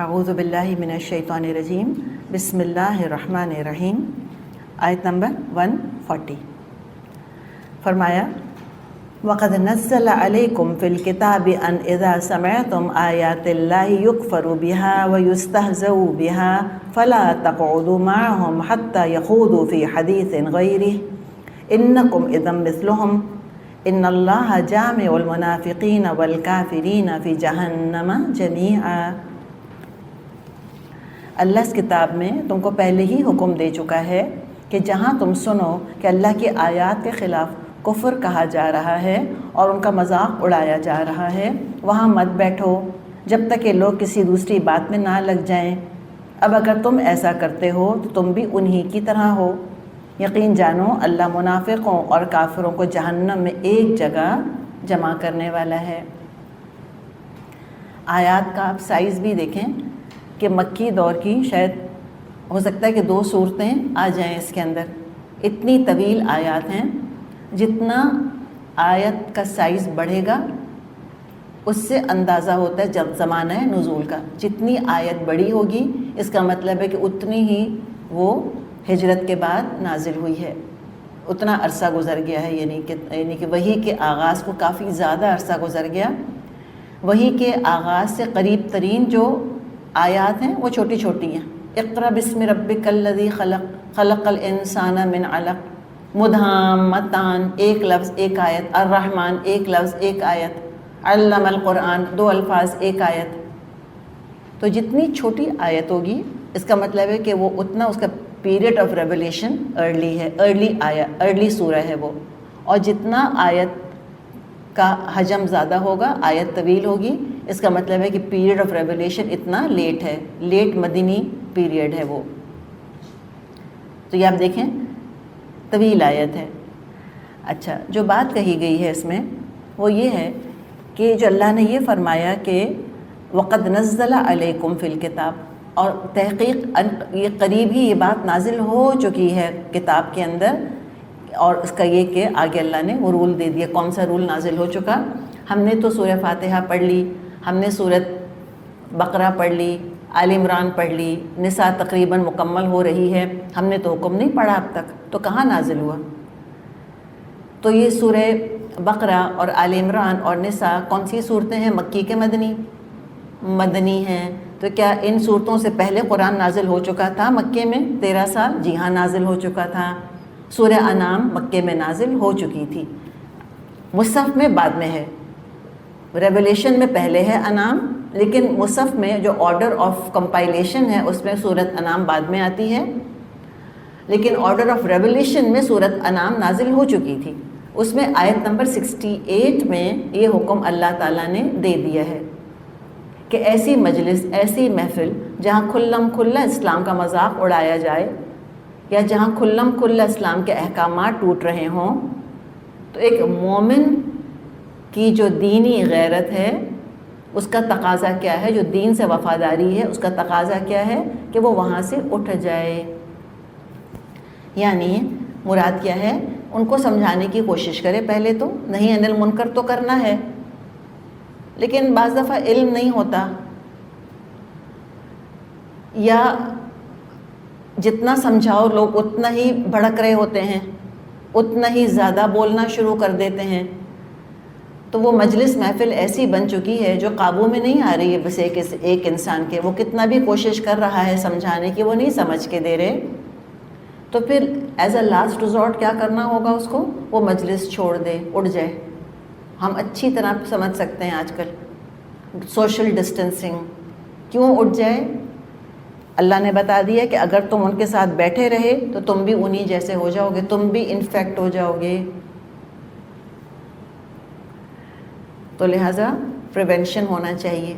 اعوذ باللہ من الشیطان الرجیم، بسم اللہ الرحمن الرحیم۔ آیت نمبر 140 فرمایا وَقَدْ نَزَّلَ عَلَيْكُمْ فِي الْكِتَابِ أَنْ إِذَا سَمِعْتُمْ آيَاتِ اللَّهِ يُكْفَرُ بِهَا وَيُسْتَهْزَوْ بِهَا فَلَا تَقْعُدُوا مَعَهُمْ حَتَّى يَخُوضُوا فِي حَدِيثٍ غَيْرِهِ إِنَّكُمْ إِذًا مِثْلُهُمْ إِنَّ اللَّهَ جَامِعُ الْمُنَافِقِينَ وَالْكَافِرِينَ فِي جَهَنَّمَ جَمِيعًا۔ اللہ اس کتاب میں تم کو پہلے ہی حکم دے چکا ہے کہ جہاں تم سنو کہ اللہ کی آیات کے خلاف کفر کہا جا رہا ہے اور ان کا مذاق اڑایا جا رہا ہے، وہاں مت بیٹھو جب تک کہ لوگ کسی دوسری بات میں نہ لگ جائیں۔ اب اگر تم ایسا کرتے ہو تو تم بھی انہی کی طرح ہو۔ یقین جانو اللہ منافقوں اور کافروں کو جہنم میں ایک جگہ جمع کرنے والا ہے۔ آیات کا آپ سائز بھی دیکھیں کہ مکی دور کی شاید ہو سکتا ہے کہ 2 صورتیں آ جائیں اس کے اندر، اتنی طویل آیات ہیں۔ جتنا آیت کا سائز بڑھے گا اس سے اندازہ ہوتا ہے جب زمانہ نزول کا، جتنی آیت بڑی ہوگی اس کا مطلب ہے کہ اتنی ہی وہ ہجرت کے بعد نازل ہوئی ہے، اتنا عرصہ گزر گیا ہے، یعنی کہ وحی کے آغاز کو کافی زیادہ عرصہ گزر گیا۔ وحی کے آغاز سے قریب ترین جو آیات ہیں وہ چھوٹی چھوٹی ہیں۔ اقرأ بسم ربک الذی خلق، خلق الانسان من علق، مدھامتان ایک لفظ ایک آیت، الرحمن ایک لفظ ایک آیت، علم القرآن 2 الفاظ ایک آیت۔ تو جتنی چھوٹی آیت ہوگی اس کا مطلب ہے کہ وہ اتنا اس کا پیریڈ آف ریولیشن ارلی ہے، ارلی سورہ ہے وہ، اور جتنا آیت کا حجم زیادہ ہوگا، آیت طویل ہوگی، اس کا مطلب ہے کہ پیریڈ آف ریولیشن اتنا لیٹ ہے، لیٹ مدنی پیریڈ ہے وہ۔ تو یہ آپ دیکھیں طویل آیت ہے۔ اچھا، جو بات کہی گئی ہے اس میں وہ یہ ہے کہ جو اللہ نے یہ فرمایا کہ وَقَدْ نَزَّلَ عَلَيْكُمْ فِي الْكِتَابِ، اور تحقیق یہ قریب ہی یہ بات نازل ہو چکی ہے کتاب کے اندر، اور اس کا یہ کہ آگے اللہ نے وہ رول دے دیا۔ کون سا رول نازل ہو چکا؟ ہم نے تو سورہ فاتحہ پڑھ لی، ہم نے سورۃ بقرہ پڑھ لی، آل عمران پڑھ لی، نساء تقریباً مکمل ہو رہی ہے، ہم نے تو حکم نہیں پڑھا اب تک، تو کہاں نازل ہوا؟ تو یہ سورہ بقرہ اور آل عمران اور نساء کون سی صورتیں ہیں؟ مکی کے مدنی ہیں۔ تو کیا ان صورتوں سے پہلے قرآن نازل ہو چکا تھا مکے میں 13 سال؟ جی ہاں، نازل ہو چکا تھا۔ سورہ انعام مکے میں نازل ہو چکی تھی، مصحف میں بعد میں ہے، ریولیشن میں پہلے ہے انعام، لیکن مصحف میں جو آرڈر آف کمپائلیشن ہے اس میں سورۃ انعام بعد میں آتی ہے، لیکن آرڈر آف ریولیشن میں سورۃ انعام نازل ہو چکی تھی۔ اس میں آیت نمبر 68 میں یہ حکم اللہ تعالیٰ نے دے دیا ہے کہ ایسی مجلس، ایسی محفل جہاں کھلم کھلا اسلام کا مذاق اڑایا جائے یا جہاں کھلم کھلا اسلام کے احکامات ٹوٹ رہے ہوں، تو ایک مومن کی جو دینی غیرت ہے اس کا تقاضا کیا ہے، جو دین سے وفاداری ہے اس کا تقاضا کیا ہے کہ وہ وہاں سے اٹھ جائے۔ یعنی مراد کیا ہے؟ ان کو سمجھانے کی کوشش کرے پہلے تو، نہیں عن المنکر تو کرنا ہے، لیکن بعض دفعہ علم نہیں ہوتا، یا جتنا سمجھاؤ لوگ اتنا ہی بھڑک رہے ہوتے ہیں، اتنا ہی زیادہ بولنا شروع کر دیتے ہیں، تو وہ مجلس محفل ایسی بن چکی ہے جو قابو میں نہیں آ رہی ہے بس ایک انسان کے، وہ کتنا بھی کوشش کر رہا ہے سمجھانے کی، وہ نہیں سمجھ کے دے رہے، تو پھر ایز اے لاسٹ ریزورٹ کیا کرنا ہوگا اس کو؟ وہ مجلس چھوڑ دے، اٹھ جائے۔ ہم اچھی طرح سمجھ سکتے ہیں آج کل سوشل ڈسٹینسنگ کیوں اٹھ جائے؟ اللہ نے بتا دیا کہ اگر تم ان کے ساتھ بیٹھے رہے تو تم بھی انہی جیسے ہو جاؤ گے، تم بھی انفیکٹ ہو جاؤ گے۔ تو لہٰذا پریونشن ہونا چاہیے۔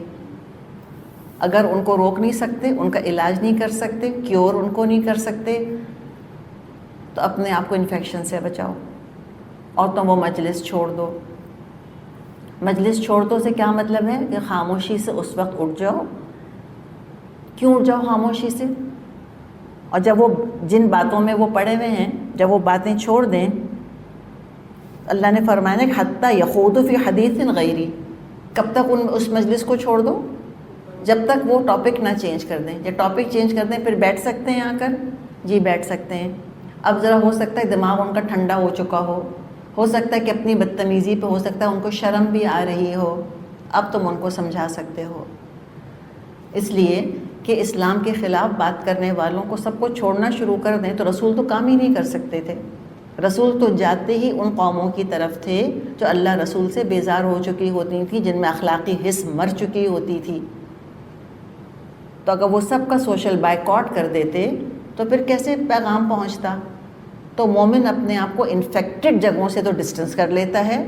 اگر ان کو روک نہیں سکتے، ان کا علاج نہیں کر سکتے، کیور ان کو نہیں کر سکتے، تو اپنے آپ کو انفیکشن سے بچاؤ، اور تم وہ مجلس چھوڑ دو۔ مجلس چھوڑ دو سے کیا مطلب ہے؟ کہ خاموشی سے اس وقت اٹھ جاؤ۔ کیوں اٹھ جاؤ خاموشی سے؟ اور جب وہ جن باتوں میں وہ پڑے ہوئے ہیں، جب وہ باتیں چھوڑ دیں، اللہ نے فرمایا کہ حتیٰ یخوضوا فی حدیث غیری، کب تک اس مجلس کو چھوڑ دو؟ جب تک وہ ٹاپک نہ چینج کر دیں. جب ٹاپک چینج کر دیں پھر بیٹھ سکتے ہیں آ کر؟ جی بیٹھ سکتے ہیں. اب ذرا ہو سکتا ہے دماغ ان کا ٹھنڈا ہو چکا ہو سکتا ہے کہ اپنی بدتمیزی پہ ہو سکتا ہے ان کو شرم بھی آ رہی ہو. اب تم ان کو سمجھا سکتے ہو. اس لیے کہ اسلام کے خلاف بات کرنے والوں کو سب کو چھوڑنا شروع کر دیں تو رسول تو کام ہی نہیں کر سکتے تھے. رسول تو جاتے ہی ان قوموں کی طرف تھے جو اللہ رسول سے بیزار ہو چکی ہوتی تھیں، جن میں اخلاقی حس مر چکی ہوتی تھی. تو اگر وہ سب کا سوشل بائیکاٹ کر دیتے تو پھر کیسے پیغام پہنچتا؟ تو مومن اپنے آپ کو انفیکٹڈ جگہوں سے تو ڈسٹنس کر لیتا ہے،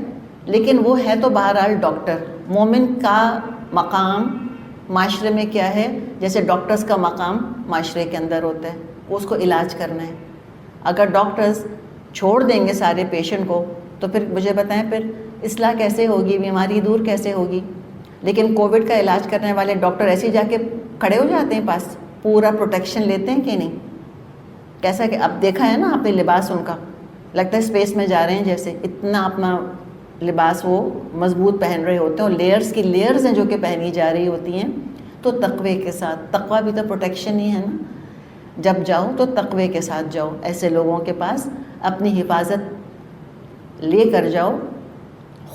لیکن وہ ہے تو بہرحال ڈاکٹر. مومن کا مقام معاشرے میں کیا ہے؟ جیسے ڈاکٹرز کا مقام معاشرے کے اندر ہوتا ہے، وہ اس کو علاج کرنا ہے. اگر ڈاکٹرز چھوڑ دیں گے سارے پیشنٹ کو تو پھر مجھے بتائیں پھر اصلاح کیسے ہوگی، بیماری دور کیسے ہوگی؟ لیکن کووڈ کا علاج کرنے والے ڈاکٹر ایسے جا کے کھڑے ہو جاتے ہیں پاس، پورا پروٹیکشن لیتے ہیں کہ نہیں؟ کیسا کہ اب دیکھا ہے نا آپ نے لباس ان کا، لگتا ہے اسپیس میں جا رہے ہیں جیسے. اتنا اپنا لباس وہ مضبوط پہن رہے ہوتے ہیں، اور لیئرز کی لیئرز ہیں جو کہ پہنی جا رہی ہوتی ہیں. تو تقوی کے ساتھ، تقوی بھی تو پروٹیکشن ہی ہے نا. جب جاؤ تو تقوی کے ساتھ جاؤ، ایسے لوگوں کے پاس اپنی حفاظت لے کر جاؤ.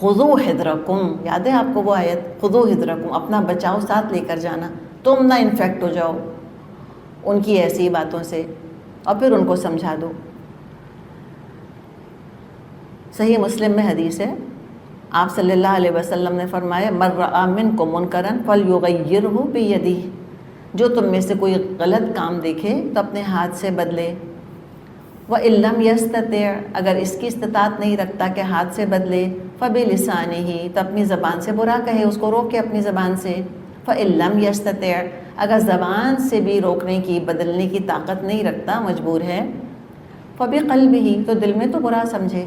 خذوا حذرکم، یاد ہے آپ کو وہ آیت؟ خذوا حذرکم، اپنا بچاؤ ساتھ لے کر جانا، تم نہ انفیکٹ ہو جاؤ ان کی ایسی باتوں سے، اور پھر ان کو سمجھا دو. صحیح مسلم میں حدیث ہے، آپ صلی اللہ علیہ وسلم نے فرمایا من رأى منکم منکرا فلیغیرہ بیدہ، جو تم میں سے کوئی غلط کام دیکھے تو اپنے ہاتھ سے بدلے. وَإِن لَّمْ يَسْتَطِعْ، اگر اس کی استطاعت نہیں رکھتا کہ ہاتھ سے بدلے، فَبِلِسَانِهِ، تو اپنی زبان سے برا کہے، اس کو روکے اپنی زبان سے. فَإِن لَّمْ يَسْتَطِعْ، اگر زبان سے بھی روکنے کی، بدلنے کی طاقت نہیں رکھتا، مجبور ہے، فَبِقَلْبِهِ، تو دل میں تو برا سمجھے.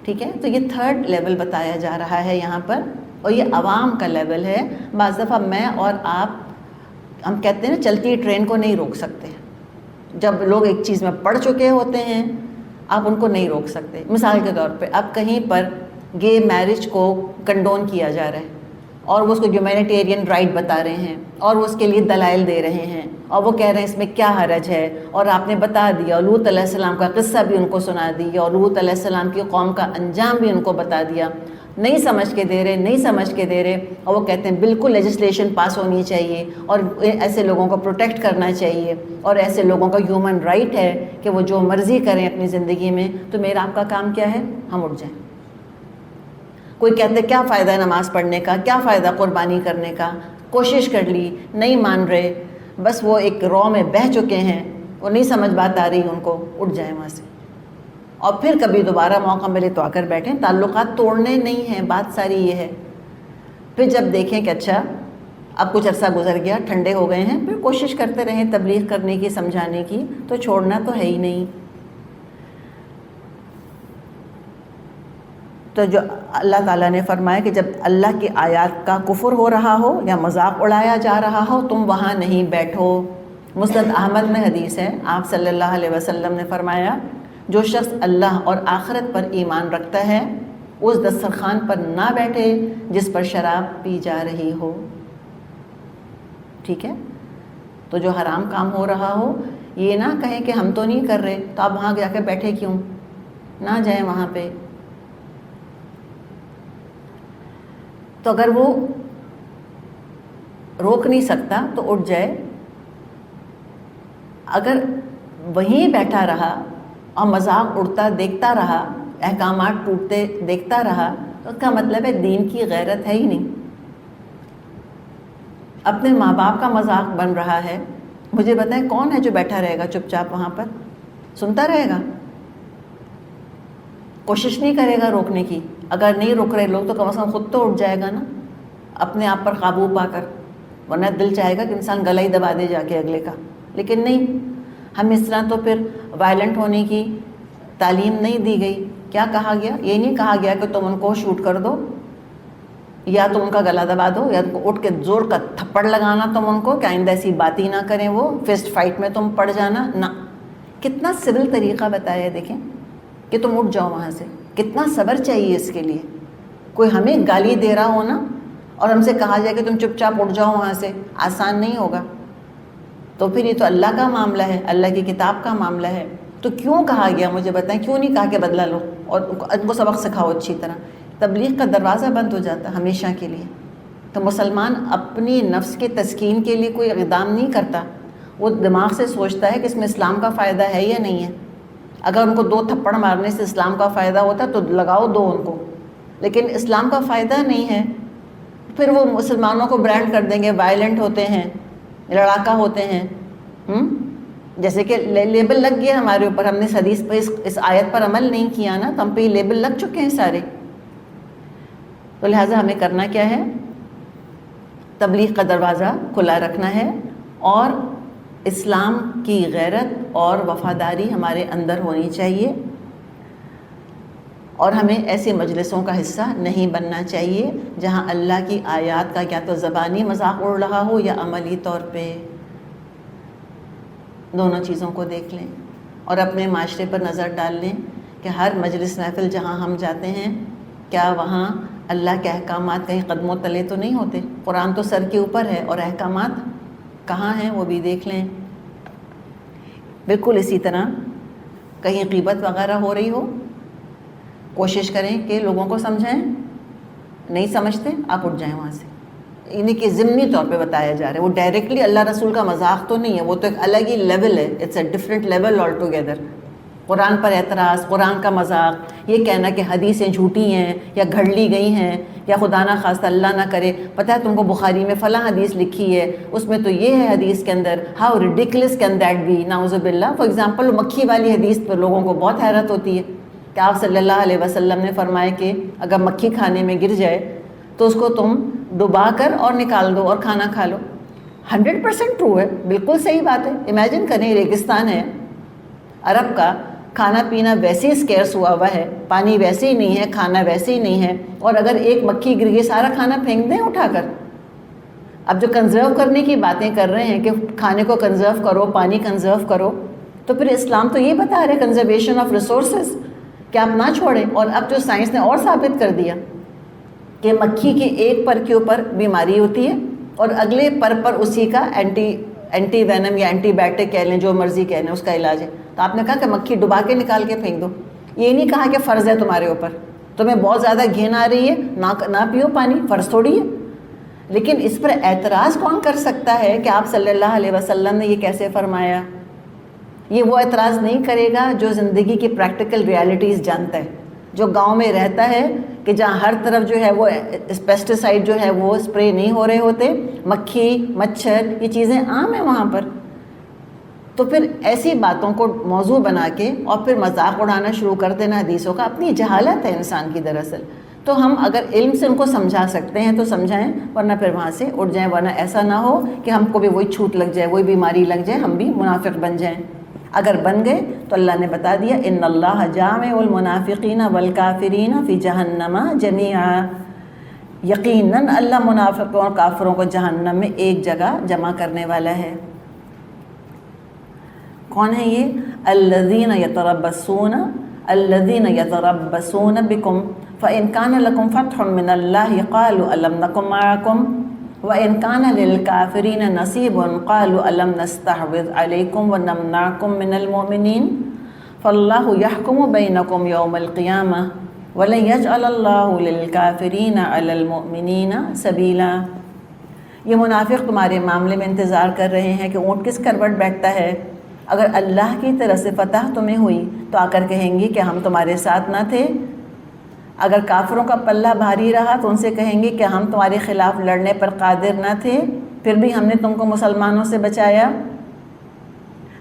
ٹھیک ہے، تو یہ تھرڈ لیول بتایا جا رہا ہے یہاں پر، اور یہ عوام کا لیول ہے. بعض دفعہ میں اور آپ، ہم کہتے ہیں نا چلتی ٹرین کو نہیں روک سکتے. جب لوگ ایک چیز میں پڑ چکے ہوتے ہیں آپ ان کو نہیں روک سکتے. مثال کے طور پہ اب کہیں پر گے میرج کو کنڈون کیا جا رہا ہے اور وہ اس کو ہیومینیٹیرین رائٹ بتا رہے ہیں اور وہ اس کے لیے دلائل دے رہے ہیں اور وہ کہہ رہے ہیں اس میں کیا حرج ہے، اور آپ نے بتا دیا، اور لوط علیہ السلام کا قصہ بھی ان کو سنا دیا اور لوط علیہ السلام کی قوم کا انجام بھی ان کو بتا دیا. نہیں سمجھ کے دے رہے، اور وہ کہتے ہیں بالکل لیجسلیشن پاس ہونی چاہیے اور ایسے لوگوں کو پروٹیکٹ کرنا چاہیے اور ایسے لوگوں کا ہیومن رائٹ ہے کہ وہ جو مرضی کریں اپنی زندگی میں. تو میرا آپ کا کام کیا ہے؟ ہم اٹھ جائیں. کوئی کہتے کیا فائدہ ہے نماز پڑھنے کا، کیا فائدہ قربانی کرنے کا، کوشش کر لی، نہیں مان رہے، بس وہ ایک رو میں بہہ چکے ہیں، وہ نہیں سمجھ بات آ رہی ان کو. اٹھ جائیں وہاں سے، اور پھر کبھی دوبارہ موقع ملے تو آ کر بیٹھیں. تعلقات توڑنے نہیں ہیں، بات ساری یہ ہے. پھر جب دیکھیں کہ اچھا اب کچھ عرصہ گزر گیا، ٹھنڈے ہو گئے ہیں، پھر کوشش کرتے رہیں تبلیغ کرنے کی، سمجھانے کی، تو چھوڑنا تو ہے ہی نہیں. تو جو اللہ تعالیٰ نے فرمایا کہ جب اللہ کی آیات کا کفر ہو رہا ہو یا مذاق اڑایا جا رہا ہو تم وہاں نہیں بیٹھو. مسند احمد میں حدیث ہے، آپ صلی اللہ علیہ وسلم نے فرمایا جو شخص اللہ اور آخرت پر ایمان رکھتا ہے اس دسترخوان پر نہ بیٹھے جس پر شراب پی جا رہی ہو. ٹھیک ہے، تو جو حرام کام ہو رہا ہو یہ نہ کہیں کہ ہم تو نہیں کر رہے تو آپ وہاں جا کے بیٹھے کیوں، نہ جائیں وہاں پہ. تو اگر وہ روک نہیں سکتا تو اٹھ جائے. اگر وہیں بیٹھا رہا اور مذاق اڑتا دیکھتا رہا، احکامات ٹوٹتے دیکھتا رہا، تو اس کا مطلب ہے دین کی غیرت ہے ہی نہیں. اپنے ماں باپ کا مذاق بن رہا ہے. مجھے بتائیں کون ہے جو بیٹھا رہے گا چپ چاپ وہاں پر، سنتا رہے گا، کوشش نہیں کرے گا روکنے کی. اگر نہیں روک رہے لوگ تو کم از کم خود تو اٹھ جائے گا نا اپنے آپ پر قابو پا کر. ورنہ دل چاہے گا کہ انسان گلا ہی دبا دے جا کے اگلے کا. لیکن نہیں، ہم اس طرح تو پھر وائلنٹ ہونے کی تعلیم نہیں دی گئی. کیا کہا گیا؟ یہ نہیں کہا گیا کہ تم ان کو شوٹ کر دو یا تم ان کا گلا دبا دو یا اٹھ کے زور کا تھپڑ لگانا تم ان کو کہ آئندہ ایسی بات ہی نہ کریں، وہ فسٹ فائٹ میں تم پڑ جانا. نہ، کتنا سول طریقہ بتایا ہے دیکھیں کہ تم اٹھ جاؤ وہاں سے. کتنا صبر چاہیے اس کے لیے. کوئی ہمیں گالی دے رہا ہو نا اور ہم سے کہا جائے کہ تم چپ چاپ اٹھ جاؤ وہاں سے، آسان نہیں ہوگا. تو پھر یہ تو اللہ کا معاملہ ہے، اللہ کی کتاب کا معاملہ ہے. تو کیوں کہا گیا مجھے بتائیں، کیوں نہیں کہا کہ بدلہ لو اور ان کو سبق سکھاؤ اچھی طرح؟ تبلیغ کا دروازہ بند ہو جاتا ہمیشہ کے لیے. تو مسلمان اپنی نفس کے تسکین کے لیے کوئی اقدام نہیں کرتا، وہ دماغ سے سوچتا ہے کہ اس میں اسلام کا فائدہ ہے یا نہیں ہے. اگر ان کو 2 تھپڑ مارنے سے اسلام کا فائدہ ہوتا تو لگاؤ 2 ان کو، لیکن اسلام کا فائدہ نہیں ہے. پھر وہ مسلمانوں کو برانڈ کر دیں گے وائلنٹ ہوتے ہیں، لڑاکا ہوتے ہیں. جیسے کہ لیبل لگ گیا ہمارے اوپر، ہم نے اس حدیث پہ اس آیت پر عمل نہیں کیا نا، تو ہم پہ یہ لیبل لگ چکے ہیں سارے. تو لہٰذا ہمیں کرنا کیا ہے؟ تبلیغ کا دروازہ کھلا رکھنا ہے، اور اسلام کی غیرت اور وفاداری ہمارے اندر ہونی چاہیے، اور ہمیں ایسے مجلسوں کا حصہ نہیں بننا چاہیے جہاں اللہ کی آیات کا یا تو زبانی مذاق اڑ رہا ہو یا عملی طور پہ. دونوں چیزوں کو دیکھ لیں اور اپنے معاشرے پر نظر ڈال لیں کہ ہر مجلس محفل جہاں ہم جاتے ہیں، کیا وہاں اللہ کے احکامات کہیں قدموں تلے تو نہیں ہوتے؟ قرآن تو سر کے اوپر ہے، اور احکامات کہاں ہیں وہ بھی دیکھ لیں. بالکل اسی طرح کہیں غیبت وغیرہ ہو رہی ہو، کوشش کریں کہ لوگوں کو سمجھائیں. نہیں سمجھتے آپ اٹھ جائیں وہاں سے. یعنی کہ ضمنی طور پہ بتایا جا رہا ہے، وہ ڈائریکٹلی اللہ رسول کا مذاق تو نہیں ہے، وہ تو ایک الگ ہی لیول ہے. It's a different level altogether. Quran پر اعتراض، قرآن کا مذاق، یہ کہنا کہ حدیثیں جھوٹی ہیں یا گھڑ لی گئی ہیں، یا خدا نہ خواستہ اللہ نہ کرے پتہ ہے تم کو بخاری میں فلاں حدیث لکھی ہے، اس میں تو یہ ہے حدیث کے اندر. How ridiculous can that be, نعوذ باللہ. فار ایگزامپل مکھی والی حدیث پر لوگوں کو بہت حیرت ہوتی ہے کہ آپ صلی اللہ علیہ وسلم نے فرمایا کہ اگر مکھی کھانے میں گر جائے تو اس کو تم ڈبا کر اور نکال دو اور کھانا کھا لو. 100% ٹرو ہے، بالکل صحیح بات ہے. امیجن کریں ریگستان ہے عرب کا، کھانا پینا ویسے ہی اسکیئرس ہوا ہے، پانی ویسے ہی نہیں ہے، کھانا ویسے ہی نہیں ہے، اور اگر ایک مکھی گر گئی سارا کھانا پھینک دیں اٹھا کر. اب جو کنزرو کرنے کی باتیں کر رہے ہیں کہ کھانے کو کنزرو کرو، پانی کنزرو کرو، تو پھر اسلام تو یہ بتا رہے کنزرویشن آف ریسورسز کہ آپ نہ چھوڑیں. اور اب جو سائنس نے اور ثابت کر دیا کہ مکھی کے ایک پر کے اوپر بیماری ہوتی ہے اور اگلے پر اسی کا اینٹی وینم یا اینٹی بائیوٹک کہہ لیں، جو مرضی کہہ لیں، اس کا علاج ہے. تو آپ نے کہا کہ مکھی ڈبا کے نکال کے پھینک دو. یہ نہیں کہا کہ فرض ہے تمہارے اوپر، تمہیں بہت زیادہ گھین آ رہی ہے نہ پیو پانی، فرض تھوڑی ہے. لیکن اس پر اعتراض کون کر سکتا ہے کہ آپ صلی اللہ علیہ وسلم نے یہ کیسے فرمایا؟ یہ وہ اعتراض نہیں کرے گا جو زندگی کی پریکٹیکل ریالٹیز جانتا ہے، جو گاؤں میں رہتا ہے کہ جہاں ہر طرف جو ہے وہ پیسٹیسائڈ جو ہے وہ اسپرے نہیں ہو رہے ہوتے، مکھی مچھر یہ چیزیں عام ہیں وہاں پر. تو پھر ایسی باتوں کو موضوع بنا کے اور پھر مذاق اڑانا شروع کر دینا حدیثوں کا، اپنی جہالت ہے انسان کی دراصل. تو ہم اگر علم سے ان کو سمجھا سکتے ہیں تو سمجھائیں، ورنہ پھر وہاں سے اٹھ جائیں. ورنہ ایسا نہ ہو کہ ہم کو بھی وہی چھوٹ لگ جائے، وہی بیماری لگ جائے، ہم بھی منافق بن جائیں. اگر بن گئے تو اللہ نے بتا دیا ان اللہ جامع المنافقین والکافرین فی جہنم جمیعا، یقیناً اللہ منافقوں اور کافروں کو جہنم میں ایک جگہ جمع کرنے والا ہے. کون ہے یہ؟ الذین یتربصون بکم فإن كان لكم فتح من الله قالوا ألم نكن معكم وإن كان للكافرين نصيب قالوا ألم نستحوذ عليكم ونمنعكم من المؤمنين فالله يحكم بينكم يوم القيامة ولن يجعل الله للكافرين على المؤمنين سبيلا. یہ منافق تمہارے معاملے میں انتظار کر رہے ہیں کہ اونٹ کس کروٹ بیٹھتا ہے. اگر اللہ کی طرف سے فتح تمہیں ہوئی تو آ کر کہیں گے کہ ہم تمہارے ساتھ نہ تھے. اگر کافروں کا پلہ بھاری رہا تو ان سے کہیں گے کہ ہم تمہارے خلاف لڑنے پر قادر نہ تھے، پھر بھی ہم نے تم کو مسلمانوں سے بچایا.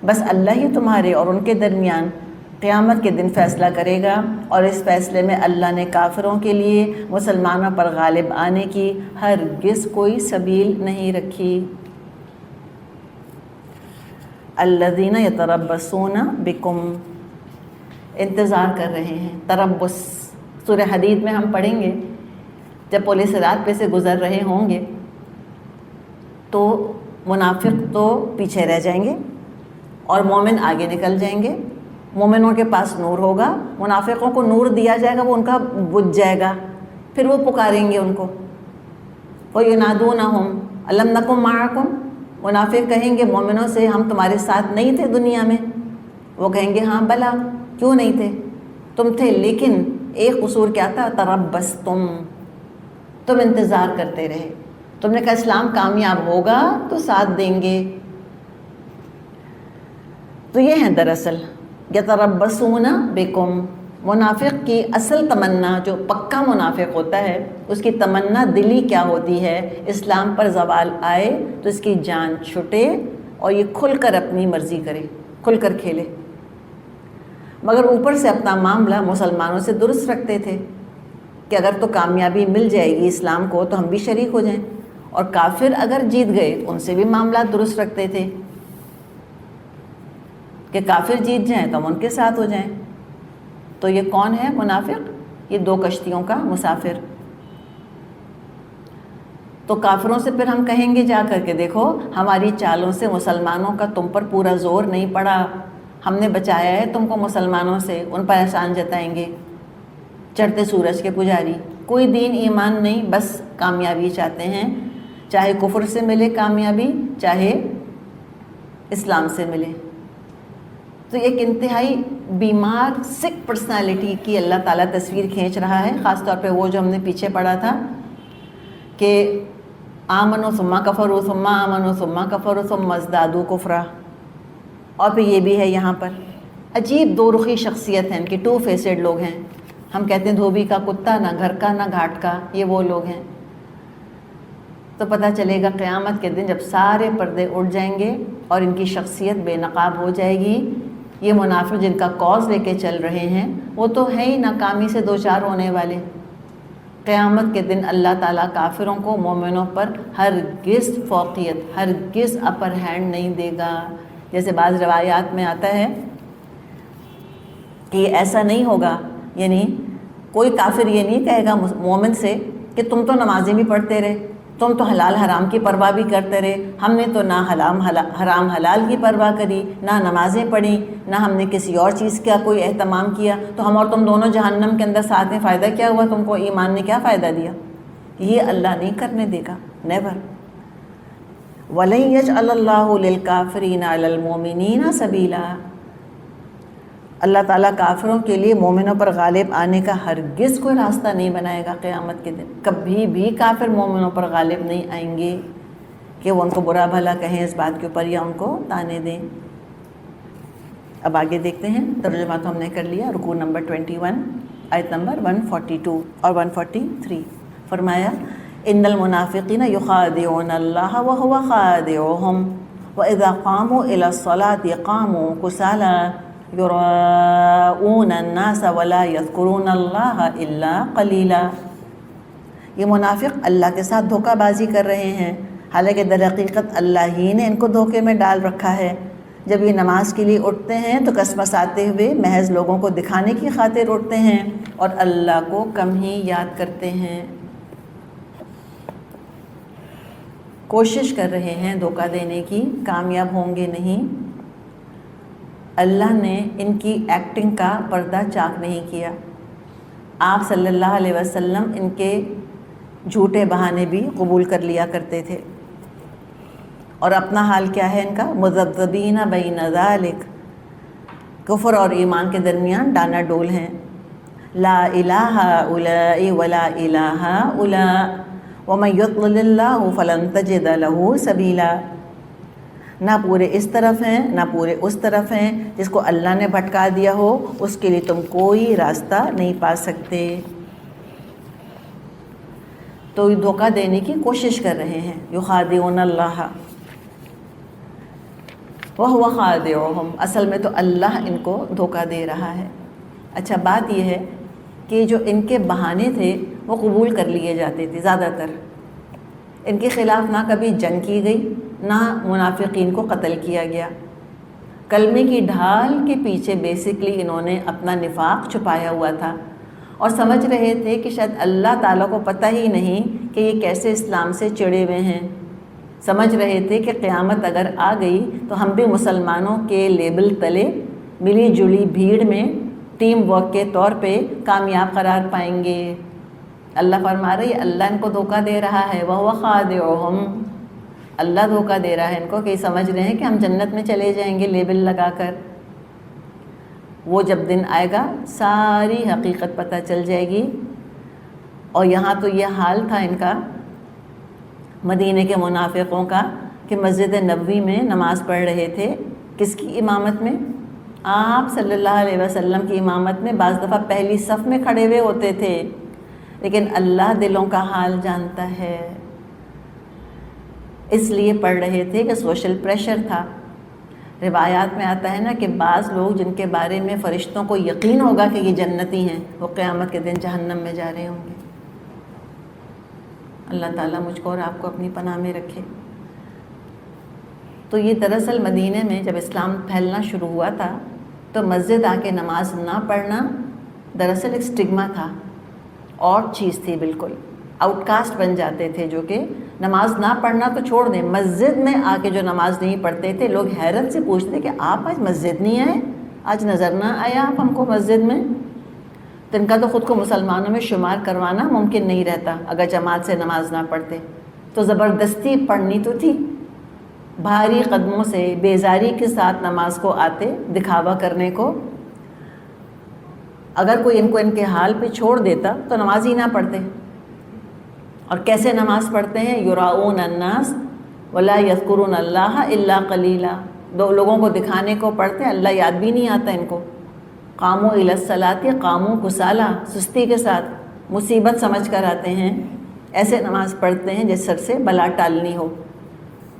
بس اللہ ہی تمہارے اور ان کے درمیان قیامت کے دن فیصلہ کرے گا، اور اس فیصلے میں اللہ نے کافروں کے لیے مسلمانوں پر غالب آنے کی ہرگز کوئی سبیل نہیں رکھی. الذین یتربصون بکم، انتظار کر رہے ہیں. تربص سورہ حدید میں ہم پڑھیں گے، جب پولیس رات پہ سے گزر رہے ہوں گے تو منافق تو پیچھے رہ جائیں گے اور مومن آگے نکل جائیں گے. مومنوں کے پاس نور ہوگا، منافقوں کو نور دیا جائے گا، وہ ان کا بجھ جائے گا. پھر وہ پکاریں گے ان کو وَيُنَادُونَهُمْ أَلَمْ نَكُنْ مَعَكُمْ، منافق کہیں گے مومنوں سے ہم تمہارے ساتھ نہیں تھے دنیا میں؟ وہ کہیں گے ہاں بلا، کیوں نہیں تھے، تم تھے، لیکن ایک قصور کیا تھا، تربصتم، تم انتظار کرتے رہے، تم نے کہا اسلام کامیاب ہوگا تو ساتھ دیں گے۔ تو یہ ہیں دراصل یتربصون بکم، منافق کی اصل تمنا، جو پکا منافق ہوتا ہے اس کی تمنا دلی کیا ہوتی ہے، اسلام پر زوال آئے تو اس کی جان چھٹے اور یہ کھل کر اپنی مرضی کرے، کھل کر کھیلے، مگر اوپر سے اپنا معاملہ مسلمانوں سے درست رکھتے تھے کہ اگر تو کامیابی مل جائے گی اسلام کو تو ہم بھی شریک ہو جائیں، اور کافر اگر جیت گئے تو ان سے بھی معاملات درست رکھتے تھے کہ کافر جیت جائیں تو ہم ان کے ساتھ ہو جائیں۔ تو یہ کون ہے منافق؟ یہ دو کشتیوں کا مسافر۔ تو کافروں سے پھر ہم کہیں گے جا کر کے دیکھو ہماری چالوں سے مسلمانوں کا تم پر پورا زور نہیں پڑا، ہم نے بچایا ہے تم کو مسلمانوں سے، ان پر احسان جتائیں گے۔ چڑھتے سورج کے پجاری، کوئی دین ایمان نہیں، بس کامیابی چاہتے ہیں، چاہے کفر سے ملے کامیابی، چاہے اسلام سے ملے۔ تو ایک انتہائی بیمار سک پرسنالٹی کی اللہ تعالیٰ تصویر کھینچ رہا ہے، خاص طور پہ وہ جو ہم نے پیچھے پڑھا تھا کہ آمنوا ثم کفروا ثم آمنوا ثم کفروا ثم ازدادوا کفرا، اور پھر یہ بھی ہے یہاں پر عجیب دو رخی شخصیت ہیں، ان کے ٹو فیسڈ لوگ ہیں۔ ہم کہتے ہیں دھوبی کا کتا، نہ گھر کا نہ گھاٹ کا، یہ وہ لوگ ہیں۔ تو پتہ چلے گا قیامت کے دن جب سارے پردے اٹھ جائیں گے اور ان کی شخصیت بے نقاب ہو جائے گی، یہ منافق جن کا کاز لے کے چل رہے ہیں وہ تو ہے ہی ناکامی سے دوچار ہونے والے۔ قیامت کے دن اللہ تعالیٰ کافروں کو مومنوں پر ہرگز فوقیت، ہرگز اپر ہینڈ نہیں دے گا۔ جیسے بعض روایات میں آتا ہے کہ ایسا نہیں ہوگا، یعنی کوئی کافر یہ نہیں کہے گا مومن سے کہ تم تو نمازیں بھی پڑھتے رہے، تم تو حلال حرام کی پرواہ بھی کرتے رہے، ہم نے تو نہ حرام حلال کی پرواہ کری، نہ نمازیں پڑھی، نہ ہم نے کسی اور چیز کا کوئی اہتمام کیا، تو ہم اور تم دونوں جہنم کے اندر ساتھ ہیں، فائدہ کیا ہوا تم کو، ایمان نے کیا فائدہ دیا؟ یہ اللہ نہیں کرنے دے گا، نیور۔ وَلَن يَجْعَلَ اللَّهُ لِلْكَافِرِينَ عَلَى الْمُؤْمِنِينَ سَبِيلًا، اللہ تعالیٰ کافروں کے لیے مومنوں پر غالب آنے کا ہرگز کوئی راستہ نہیں بنائے گا قیامت کے دن۔ کبھی بھی کافر مومنوں پر غالب نہیں آئیں گے کہ وہ ان کو برا بھلا کہیں اس بات کے اوپر یا ان کو تانے دیں۔ اب آگے دیکھتے ہیں، ترجمہ تو ہم نے کر لیا، رکوع نمبر 21 آیت نمبر 142 اور 143۔ فرمایا ان المنافقین یخادعون اللہ وهو خادعهم واذا قاموا الى الصلاة قاموا کسالى یراؤون الناس ولا یذکرون اللہ الا قلیلا۔ یہ منافق اللہ کے ساتھ دھوکہ بازی کر رہے ہیں، حالانکہ در حقیقت اللہ ہی نے ان کو دھوکے میں ڈال رکھا ہے۔ جب یہ نماز کے لیے اٹھتے ہیں تو کسمساتے ہوئے محض لوگوں کو دکھانے کی خاطر اٹھتے ہیں اور اللہ کو کم ہی یاد کرتے ہیں، کوشش کر رہے ہیں دھوکہ دینے کی، کامیاب ہوں گے نہیں۔ اللہ نے ان کی ایکٹنگ کا پردہ چاک نہیں کیا۔ آپ صلی اللہ علیہ وسلم ان کے جھوٹے بہانے بھی قبول کر لیا کرتے تھے، اور اپنا حال کیا ہے ان کا، مذبذبین بین ذالک، کفر اور ایمان کے درمیان ڈانا ڈول ہیں۔ لا الہ الا ولا الہ الا ومن یضلل اللہ فلن تجد له سبیلا، نہ پورے اس طرف ہیں نہ پورے اس طرف ہیں، جس کو اللہ نے بھٹکا دیا ہو اس کے لیے تم کوئی راستہ نہیں پا سکتے۔ تو دھوکہ دینے کی کوشش کر رہے ہیں، یخادعون اللہ وہو خادعهم، اصل میں تو اللہ ان کو دھوکہ دے رہا ہے۔ اچھا بات یہ ہے کہ جو ان کے بہانے تھے وہ قبول کر لیے جاتے تھے، زیادہ تر ان کے خلاف نہ کبھی جنگ کی گئی نہ منافقین کو قتل کیا گیا۔ کلمے کی ڈھال کے پیچھے بیسکلی انہوں نے اپنا نفاق چھپایا ہوا تھا اور سمجھ رہے تھے کہ شاید اللہ تعالیٰ کو پتہ ہی نہیں کہ یہ کیسے اسلام سے چڑے ہوئے ہیں۔ سمجھ رہے تھے کہ قیامت اگر آ گئی تو ہم بھی مسلمانوں کے لیبل تلے ملی جلی بھیڑ میں ٹیم ورک کے طور پہ کامیاب قرار پائیں گے۔ اللہ فرما رہے اللہ ان کو دھوکہ دے رہا ہے، وَهُوَ خَادِعُهُمْ، اللہ دھوکہ دے رہا ہے ان کو کہ سمجھ رہے ہیں کہ ہم جنت میں چلے جائیں گے لیبل لگا کر۔ وہ جب دن آئے گا ساری حقیقت پتہ چل جائے گی۔ اور یہاں تو یہ حال تھا ان کا، مدینے کے منافقوں کا، کہ مسجد نبوی میں نماز پڑھ رہے تھے، کس کی امامت میں؟ آپ صلی اللہ علیہ وسلم کی امامت میں، بعض دفعہ پہلی صف میں کھڑے ہوئے ہوتے تھے، لیکن اللہ دلوں کا حال جانتا ہے، اس لیے پڑھ رہے تھے کہ سوشل پریشر تھا۔ روایات میں آتا ہے نا کہ بعض لوگ جن کے بارے میں فرشتوں کو یقین ہوگا کہ یہ جنتی ہیں، وہ قیامت کے دن جہنم میں جا رہے ہوں گے۔ اللہ تعالیٰ مجھ کو اور آپ کو اپنی پناہ میں رکھے۔ تو یہ دراصل مدینے میں جب اسلام پھیلنا شروع ہوا تھا تو مسجد آ کے نماز نہ پڑھنا دراصل ایک سٹگما تھا، اور چیز تھی، بالکل آؤٹ کاسٹ بن جاتے تھے، جو کہ نماز نہ پڑھنا تو چھوڑ دیں، مسجد میں آ کے جو نماز نہیں پڑھتے تھے لوگ حیرت سے پوچھتے کہ آپ آج مسجد نہیں آئے، آج نظر نہ آیا آپ ہم کو مسجد میں۔ تو ان کا تو خود کو مسلمانوں میں شمار کروانا ممکن نہیں رہتا اگر جماعت سے نماز نہ پڑھتے، تو زبردستی پڑھنی تو تھی، بھاری قدموں سے بیزاری کے ساتھ نماز کو آتے دکھاوا کرنے کو۔ اگر کوئی ان کو ان کے حال پہ چھوڑ دیتا تو نماز ہی نہ پڑھتے۔ اور کیسے نماز پڑھتے ہیں؟ یراؤون الناس ولا یذکرون اللہ الا قلیلا، دو لوگوں کو دکھانے کو پڑھتے ہیں، اللہ یاد بھی نہیں آتا ان کو۔ قاموا الی الصلاۃ قاموا کسالی، سستی کے ساتھ، مصیبت سمجھ کر آتے ہیں، ایسے نماز پڑھتے ہیں جس سر سے بلا ٹالنی ہو۔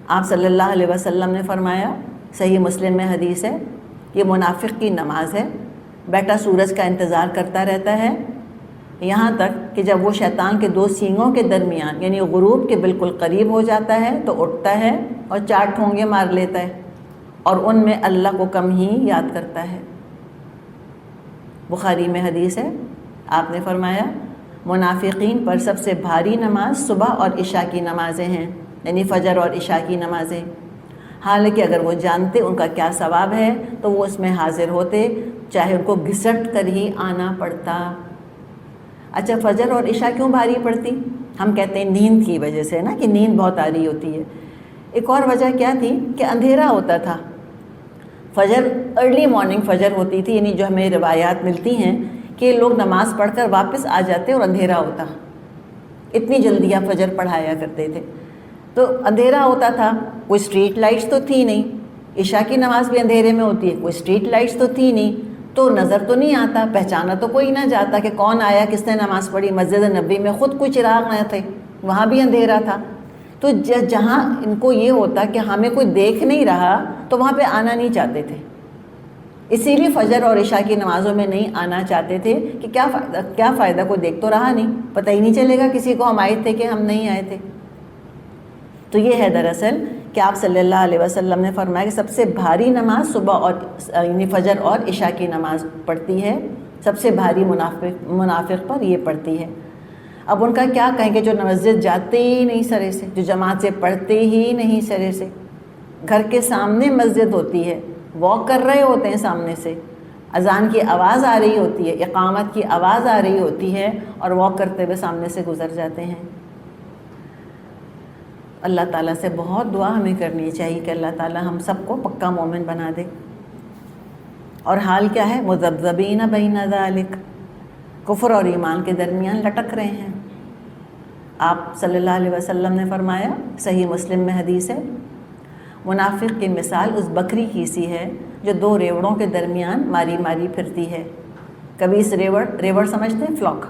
آپ صلی اللہ علیہ وسلم نے فرمایا، صحیح مسلم میں حدیث ہے، یہ منافق کی نماز ہے، بیٹا سورج کا انتظار کرتا رہتا ہے یہاں تک کہ جب وہ شیطان کے دو سینگوں کے درمیان یعنی غروب کے بالکل قریب ہو جاتا ہے تو اٹھتا ہے اور 4 ٹھونگے مار لیتا ہے، اور ان میں اللہ کو کم ہی یاد کرتا ہے۔ بخاری میں حدیث ہے، آپ نے فرمایا منافقین پر سب سے بھاری نماز صبح اور عشاء کی نمازیں ہیں، یعنی فجر اور عشاء کی نمازیں۔ حالانکہ اگر وہ جانتے ان کا کیا ثواب ہے تو وہ اس میں حاضر ہوتے، چاہے ان کو گھسٹ کر ہی آنا پڑتا۔ اچھا، فجر اور عشاء کیوں بھاری پڑتی؟ ہم کہتے ہیں نیند کی وجہ سے نا، کہ نیند بہت آ رہی ہوتی ہے۔ ایک اور وجہ کیا تھی کہ اندھیرا ہوتا تھا۔ فجر ارلی مارننگ فجر ہوتی تھی، یعنی جو ہمیں روایات ملتی ہیں کہ لوگ نماز پڑھ کر واپس آ جاتے اور اندھیرا ہوتا، اتنی جلدی آپ فجر پڑھایا کرتے تھے، تو اندھیرا ہوتا تھا، کوئی اسٹریٹ لائٹس تو تھی نہیں، عشاء کی نماز بھی اندھیرے میں ہوتی ہے، کوئی اسٹریٹ لائٹس تو تھی نہیں، تو نظر تو نہیں آتا، پہچانا تو کوئی نہ جاتا کہ کون آیا، کس نے نماز پڑھی۔ مسجد نبوی میں خود کوئی چراغ نہ تھے، وہاں بھی اندھیرا تھا، تو جہاں ان کو یہ ہوتا کہ ہمیں کوئی دیکھ نہیں رہا تو وہاں پہ آنا نہیں چاہتے تھے، اسی لیے فجر اور عشاء کی نمازوں میں نہیں آنا چاہتے تھے کہ کیا فائدہ، کوئی دیکھ تو رہا نہیں، پتہ ہی نہیں چلے گا کسی کو ہم آئے تھے کہ ہم نہیں آئے تھے۔ تو یہ ہے دراصل کہ آپ صلی اللہ علیہ وسلم نے فرمایا کہ سب سے بھاری نماز صبح اور یعنی فجر اور عشاء کی نماز پڑھتی ہے، سب سے بھاری منافق پر یہ پڑھتی ہے۔ اب ان کا کیا کہیں کہ جو مسجد جاتے ہی نہیں سرے سے، جو جماعت سے پڑھتے ہی نہیں سرے سے، گھر کے سامنے مسجد ہوتی ہے، واک کر رہے ہوتے ہیں سامنے سے، اذان کی آواز آ رہی ہوتی ہے، اقامت کی آواز آ رہی ہوتی ہے، اور واک کرتے ہوئے سامنے سے گزر جاتے ہیں۔ اللہ تعالیٰ سے بہت دعا ہمیں کرنی چاہیے کہ اللہ تعالیٰ ہم سب کو پکا مومن بنا دے۔ اور حال کیا ہے؟ مذبذبین بین ذالک، کفر اور ایمان کے درمیان لٹک رہے ہیں۔ آپ صلی اللہ علیہ وسلم نے فرمایا، صحیح مسلم میں حدیث ہے، منافق کی مثال اس بکری کی سی ہے جو 2 ریوڑوں کے درمیان ماری ماری پھرتی ہے، کبھی اس ریوڑ سمجھتے ہیں فلاک،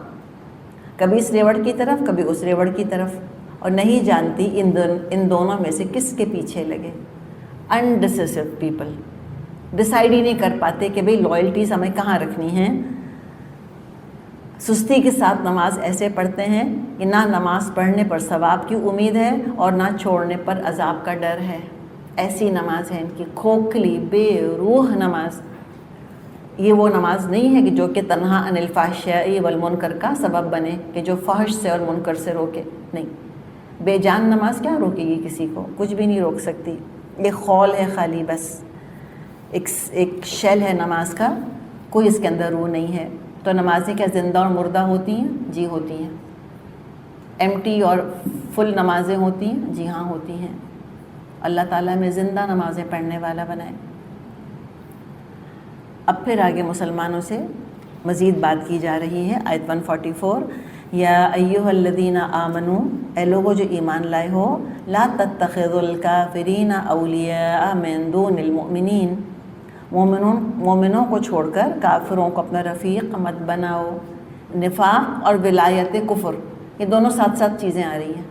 کبھی اس ریوڑ کی طرف کبھی اس ریوڑ کی طرف، اور نہیں جانتی ان دونوں میں سے کس کے پیچھے لگے۔ انڈیسیسو پیپل، ڈیسائیڈ ہی نہیں کر پاتے کہ بھئی لائلٹیز ہمیں کہاں رکھنی ہیں۔ سستی کے ساتھ نماز ایسے پڑھتے ہیں کہ نہ نماز پڑھنے پر ثواب کی امید ہے اور نہ چھوڑنے پر عذاب کا ڈر ہے، ایسی نماز ہے ان کی، کھوکھلی بے روح نماز۔ یہ وہ نماز نہیں ہے کہ جو کہ تنہا عن الفحشاء والمنکر کا سبب بنے، کہ جو فحش سے اور منکر سے روکے، نہیں، بے جان نماز کیا روکے گی کسی کو؟ کچھ بھی نہیں روک سکتی، ایک خول ہے خالی، بس ایک شیل ہے نماز کا، کوئی اس کے اندر روح نہیں ہے۔ تو نمازیں کیا زندہ اور مردہ ہوتی ہیں؟ جی ہوتی ہیں۔ empty اور فل نمازیں ہوتی ہیں؟ جی ہاں ہوتی ہیں. اللہ تعالیٰ میں زندہ نمازیں پڑھنے والا بنائے. اب پھر آگے مسلمانوں سے مزید بات کی جا رہی ہے. آیت 144 یا ایھا الذین آمنو، اے لوگو جو ایمان لائے ہو، لا تتخذوا الکافرین اولیاء من دون المؤمنین، مومنوں کو چھوڑ کر کافروں کو اپنا رفیق مت بناؤ. نفاق اور ولایت کفر، یہ دونوں ساتھ ساتھ چیزیں آ رہی ہیں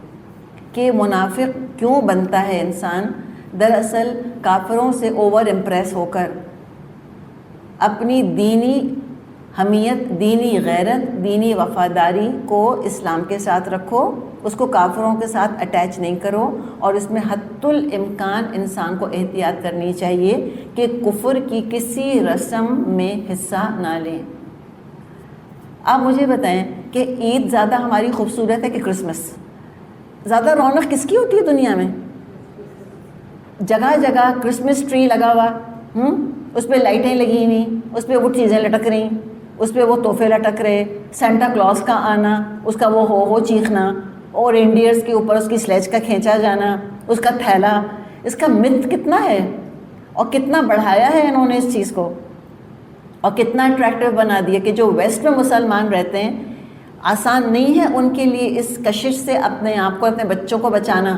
کہ منافق کیوں بنتا ہے انسان. دراصل کافروں سے اوور امپریس ہو کر اپنی دینی حمیت، دینی غیرت، دینی وفاداری کو اسلام کے ساتھ رکھو، اس کو کافروں کے ساتھ اٹیچ نہیں کرو. اور اس میں حتی الامکان انسان کو احتیاط کرنی چاہیے کہ کفر کی کسی رسم میں حصہ نہ لیں. آپ مجھے بتائیں کہ عید زیادہ ہماری خوبصورت ہے کہ کرسمس؟ زیادہ رونق کس کی ہوتی ہے دنیا میں؟ جگہ جگہ کرسمس ٹری لگا ہوا، اس پہ لائٹیں لگی ہوئی، اس پہ وہ چیزیں لٹک رہی، اس پہ وہ تحفے لٹک رہے، سینٹا کلاس کا آنا، اس کا وہ ہو چیخنا، اور انڈیئرس کے اوپر اس کی سلیج کا کھینچا جانا، اس کا تھیلا. اس کا مت کتنا ہے اور کتنا بڑھایا ہے انہوں نے اس چیز کو، اور کتنا اٹریکٹیو بنا دیا کہ جو ویسٹ میں مسلمان رہتے ہیں، آسان نہیں ہے ان کے لیے اس کشش سے اپنے آپ کو، اپنے بچوں کو بچانا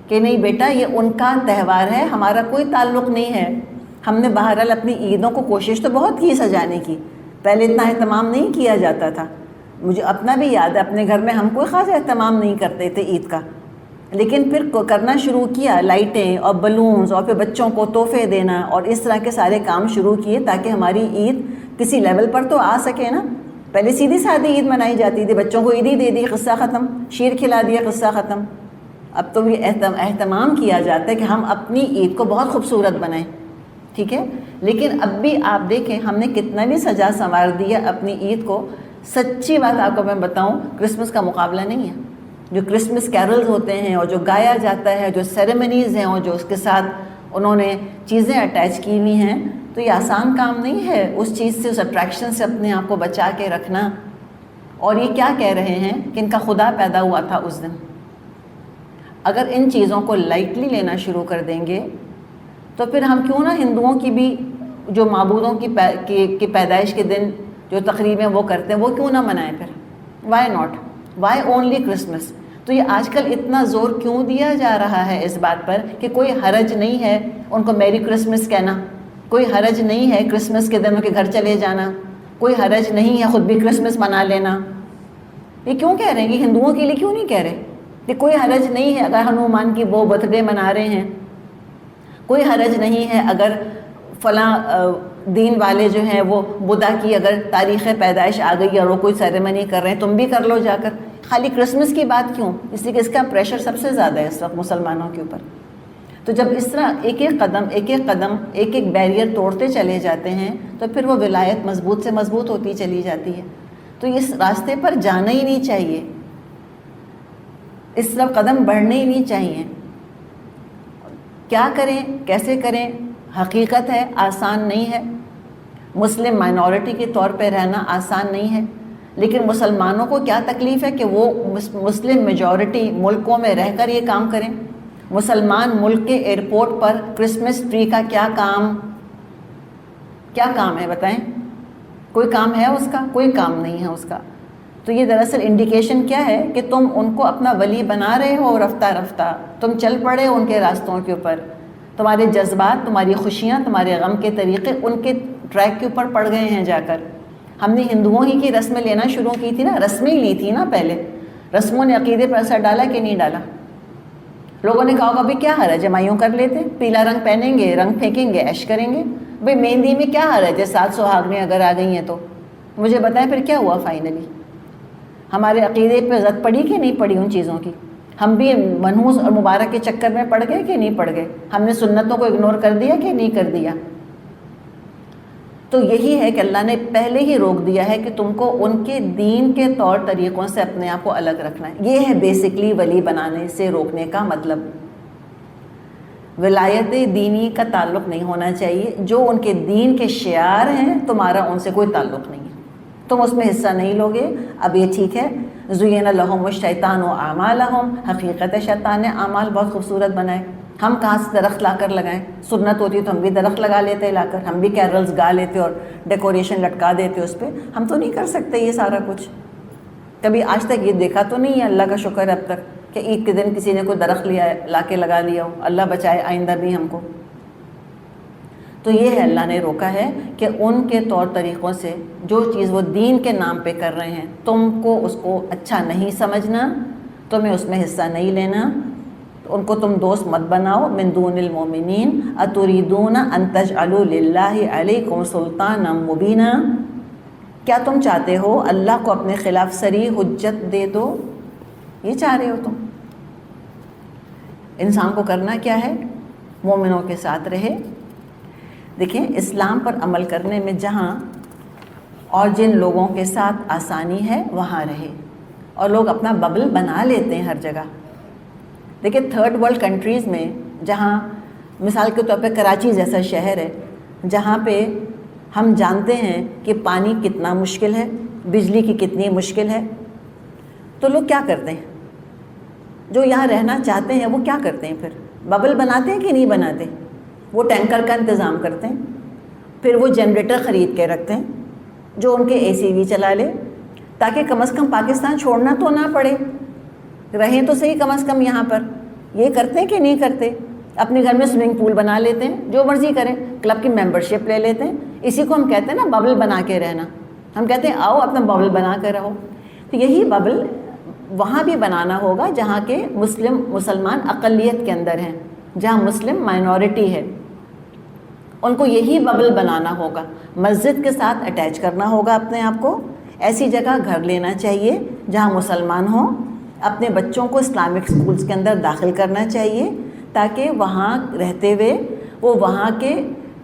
کہ نہیں بیٹا یہ ان کا تہوار ہے، ہمارا کوئی تعلق نہیں ہے. ہم نے بہرحال اپنی عیدوں کو کوشش تو بہت کی سجانے کی، پہلے اتنا اہتمام نہیں کیا جاتا تھا. مجھے اپنا بھی یاد ہے، اپنے گھر میں ہم کوئی خاص اہتمام نہیں کرتے تھے عید کا، لیکن پھر کرنا شروع کیا، لائٹیں اور بلونز، اور پھر بچوں کو تحفے دینا، اور اس طرح کے سارے کام شروع کیے تاکہ ہماری عید کسی لیول پر تو آ سکے نا. پہلے سیدھی سادھی عید منائی جاتی تھی، بچوں کو عیدی دے دی، قصہ ختم، شیر کھلا دیا، قصہ ختم. اب تو یہ اہتمام کیا جاتا ہے کہ ہم اپنی عید کو بہت خوبصورت بنائیں. ٹھیک ہے، لیکن اب بھی آپ دیکھیں ہم نے کتنا بھی سجا سنوار دیا اپنی عید کو. سچی بات آپ کو میں بتاؤں، کرسمس کا مقابلہ نہیں ہے. جو کرسمس کیرلز ہوتے ہیں اور جو گایا جاتا ہے، جو سیریمنیز ہیں اور جو اس کے ساتھ انہوں نے چیزیں اٹیچ کی ہوئی ہیں، تو یہ آسان کام نہیں ہے اس چیز سے، اس اٹریکشن سے اپنے آپ کو بچا کے رکھنا. اور یہ کیا کہہ رہے ہیں کہ ان کا خدا پیدا ہوا تھا اس دن. اگر ان چیزوں کو لائٹلی لینا شروع کر دیں گے تو پھر ہم کیوں نہ ہندوؤں کی بھی جو معبودوں کی پیدائش کے دن جو تقریبیں وہ کرتے ہیں وہ کیوں نہ منائیں پھر؟ Why not? Why only Christmas? تو یہ آج کل اتنا زور کیوں دیا جا رہا ہے اس بات پر کہ کوئی حرج نہیں ہے ان کو میری کرسمس کہنا، کوئی حرج نہیں ہے کرسمس کے دن ان کے گھر چلے جانا، کوئی حرج نہیں ہے خود بھی کرسمس منا لینا. یہ کیوں کہہ رہے ہیں کہ ہندوؤں کے لیے کیوں نہیں کہہ رہے کہ کوئی حرج نہیں ہے اگر ہنومان کی وہ برتھ ڈے منا رہے ہیں، کوئی حرج نہیں ہے اگر فلاں دین والے جو ہیں وہ بدھا کی اگر تاریخ پیدائش آ گئی اور وہ کوئی سیریمنی کر رہے ہیں، تم بھی کر لو جا کر. خالی کرسمس کی بات کیوں؟ اس لیے کہ اس کا پریشر سب سے زیادہ ہے اس وقت مسلمانوں کے اوپر. تو جب اس طرح ایک ایک قدم ایک ایک بیریئر توڑتے چلے جاتے ہیں تو پھر وہ ولایت مضبوط سے مضبوط ہوتی چلی جاتی ہے. تو اس راستے پر جانا ہی نہیں چاہیے، اس طرف قدم بڑھنے ہی نہیں چاہیے. کیا کریں، کیسے کریں؟ حقیقت ہے آسان نہیں ہے. مسلم مائنورٹی کے طور پہ رہنا آسان نہیں ہے، لیکن مسلمانوں کو کیا تکلیف ہے کہ وہ مسلم میجورٹی ملکوں میں رہ کر یہ کام کریں. مسلمان ملک کے ایئرپورٹ پر کرسمس ٹری کا کیا کام ہے بتائیں؟ کوئی کام ہے اس کا؟ کوئی کام نہیں ہے اس کا. تو یہ دراصل انڈیکیشن کیا ہے کہ تم ان کو اپنا ولی بنا رہے ہو، رفتہ رفتہ تم چل پڑے ہو ان کے راستوں کے اوپر. تمہارے جذبات، تمہاری خوشیاں، تمہارے غم کے طریقے ان کے ٹریک کے اوپر پڑ گئے ہیں جا کر. ہم نے ہندوؤں ہی کی رسمیں لینا شروع کی تھی نا، رسمیں ہی لی تھی نا پہلے. رسموں نے عقیدے پر اثر ڈالا کہ نہیں ڈالا؟ لوگوں نے کہا ہوگا بھائی کیا حرج ہے، مایوں کر لیتے، پیلا رنگ پہنیں گے، رنگ پھینکیں گے، عیش کریں گے. بھائی مہندی میں کیا حرج ہے، 7 سہاگنیں اگر آ گئی ہیں تو؟ مجھے بتائیں پھر کیا ہوا فائنلی؟ ہمارے عقیدے پہ زد پڑی کہ نہیں پڑی ان چیزوں کی؟ ہم بھی منحوس اور مبارک کے چکر میں پڑ گئے کہ نہیں پڑ گئے؟ ہم نے سنتوں کو اگنور کر دیا کہ نہیں کر دیا؟ تو یہی ہے کہ اللہ نے پہلے ہی روک دیا ہے کہ تم کو ان کے دین کے طور طریقوں سے اپنے آپ کو الگ رکھنا ہے. یہ ہے بیسکلی ولی بنانے سے روکنے کا مطلب. ولایت دینی کا تعلق نہیں ہونا چاہیے. جو ان کے دین کے شعار ہیں تمہارا ان سے کوئی تعلق نہیں ہے، تم اس میں حصہ نہیں لوگے. اب یہ ٹھیک ہے زُیِّنَ لَهُمُ الشَّیطَانُ أَعْمَالَهُم، حقیقت شیطان نے اعمال بہت خوبصورت بنائے. ہم کہاں سے درخت لا کر لگائیں؟ سنت ہوتی تو ہم بھی درخت لگا لیتے لا کر، ہم بھی کیرلز گا لیتے اور ڈیکوریشن لٹکا دیتے اس پہ. ہم تو نہیں کر سکتے یہ سارا کچھ. کبھی آج تک یہ دیکھا تو نہیں ہے، اللہ کا شکر ہے اب تک، کہ عید کے دن کسی نے کوئی درخت لیا ہے لا کے لگا لیا ہو. اللہ بچائے آئندہ بھی ہم کو. تو یہ ہے اللہ نے روکا ہے کہ ان کے طور طریقوں سے جو چیز وہ دین کے نام پہ کر رہے ہیں تم کو اس کو اچھا نہیں سمجھنا، تمہیں اس میں حصہ نہیں لینا، ان کو تم دوست مت بناؤ. من دون المؤمنین اتریدون ان تجعلوا للہ علیکم سلطانا مبینا، کیا تم چاہتے ہو اللہ کو اپنے خلاف صریح حجت دے دو؟ یہ چاہ رہے ہو تم؟ انسان کو کرنا کیا ہے؟ مومنوں کے ساتھ رہے. دیکھیں اسلام پر عمل کرنے میں جہاں اور جن لوگوں کے ساتھ آسانی ہے وہاں رہے. اور لوگ اپنا ببل بنا لیتے ہیں ہر جگہ. دیکھیں تھرڈ ورلڈ کنٹریز میں جہاں مثال کے طور پہ کراچی جیسا شہر ہے جہاں پہ ہم جانتے ہیں کہ پانی کتنا مشکل ہے، بجلی کی کتنی مشکل ہے، تو لوگ کیا کرتے ہیں؟ جو یہاں رہنا چاہتے ہیں وہ کیا کرتے ہیں؟ پھر ببل بناتے ہیں کہ نہیں بناتے؟ وہ ٹینکر کا انتظام کرتے ہیں، پھر وہ جنریٹر خرید کے رکھتے ہیں جو ان کے اے سی بھی چلا لے تاکہ کم از کم پاکستان چھوڑنا تو نہ پڑے، رہیں تو صحیح کم از کم یہاں پر. یہ کرتے ہیں کہ نہیں کرتے؟ اپنے گھر میں سوئمنگ پول بنا لیتے ہیں، جو مرضی کریں، کلب کی ممبرشپ لے لیتے ہیں. اسی کو ہم کہتے ہیں نا ببل بنا کے رہنا. ہم کہتے ہیں آؤ اپنا ببل بنا کے رہو. تو یہی ببل وہاں بھی بنانا ہوگا جہاں کے مسلمان اقلیت کے اندر ہیں، جہاں مسلم مائنورٹی ہے، ان کو یہی ببل بنانا ہوگا. مسجد کے ساتھ اٹیچ کرنا ہوگا اپنے آپ کو. ایسی جگہ گھر لینا چاہیے جہاں مسلمان ہوں. اپنے بچوں کو اسلامک اسکولس کے اندر داخل کرنا چاہیے تاکہ وہاں رہتے ہوئے وہ وہاں کے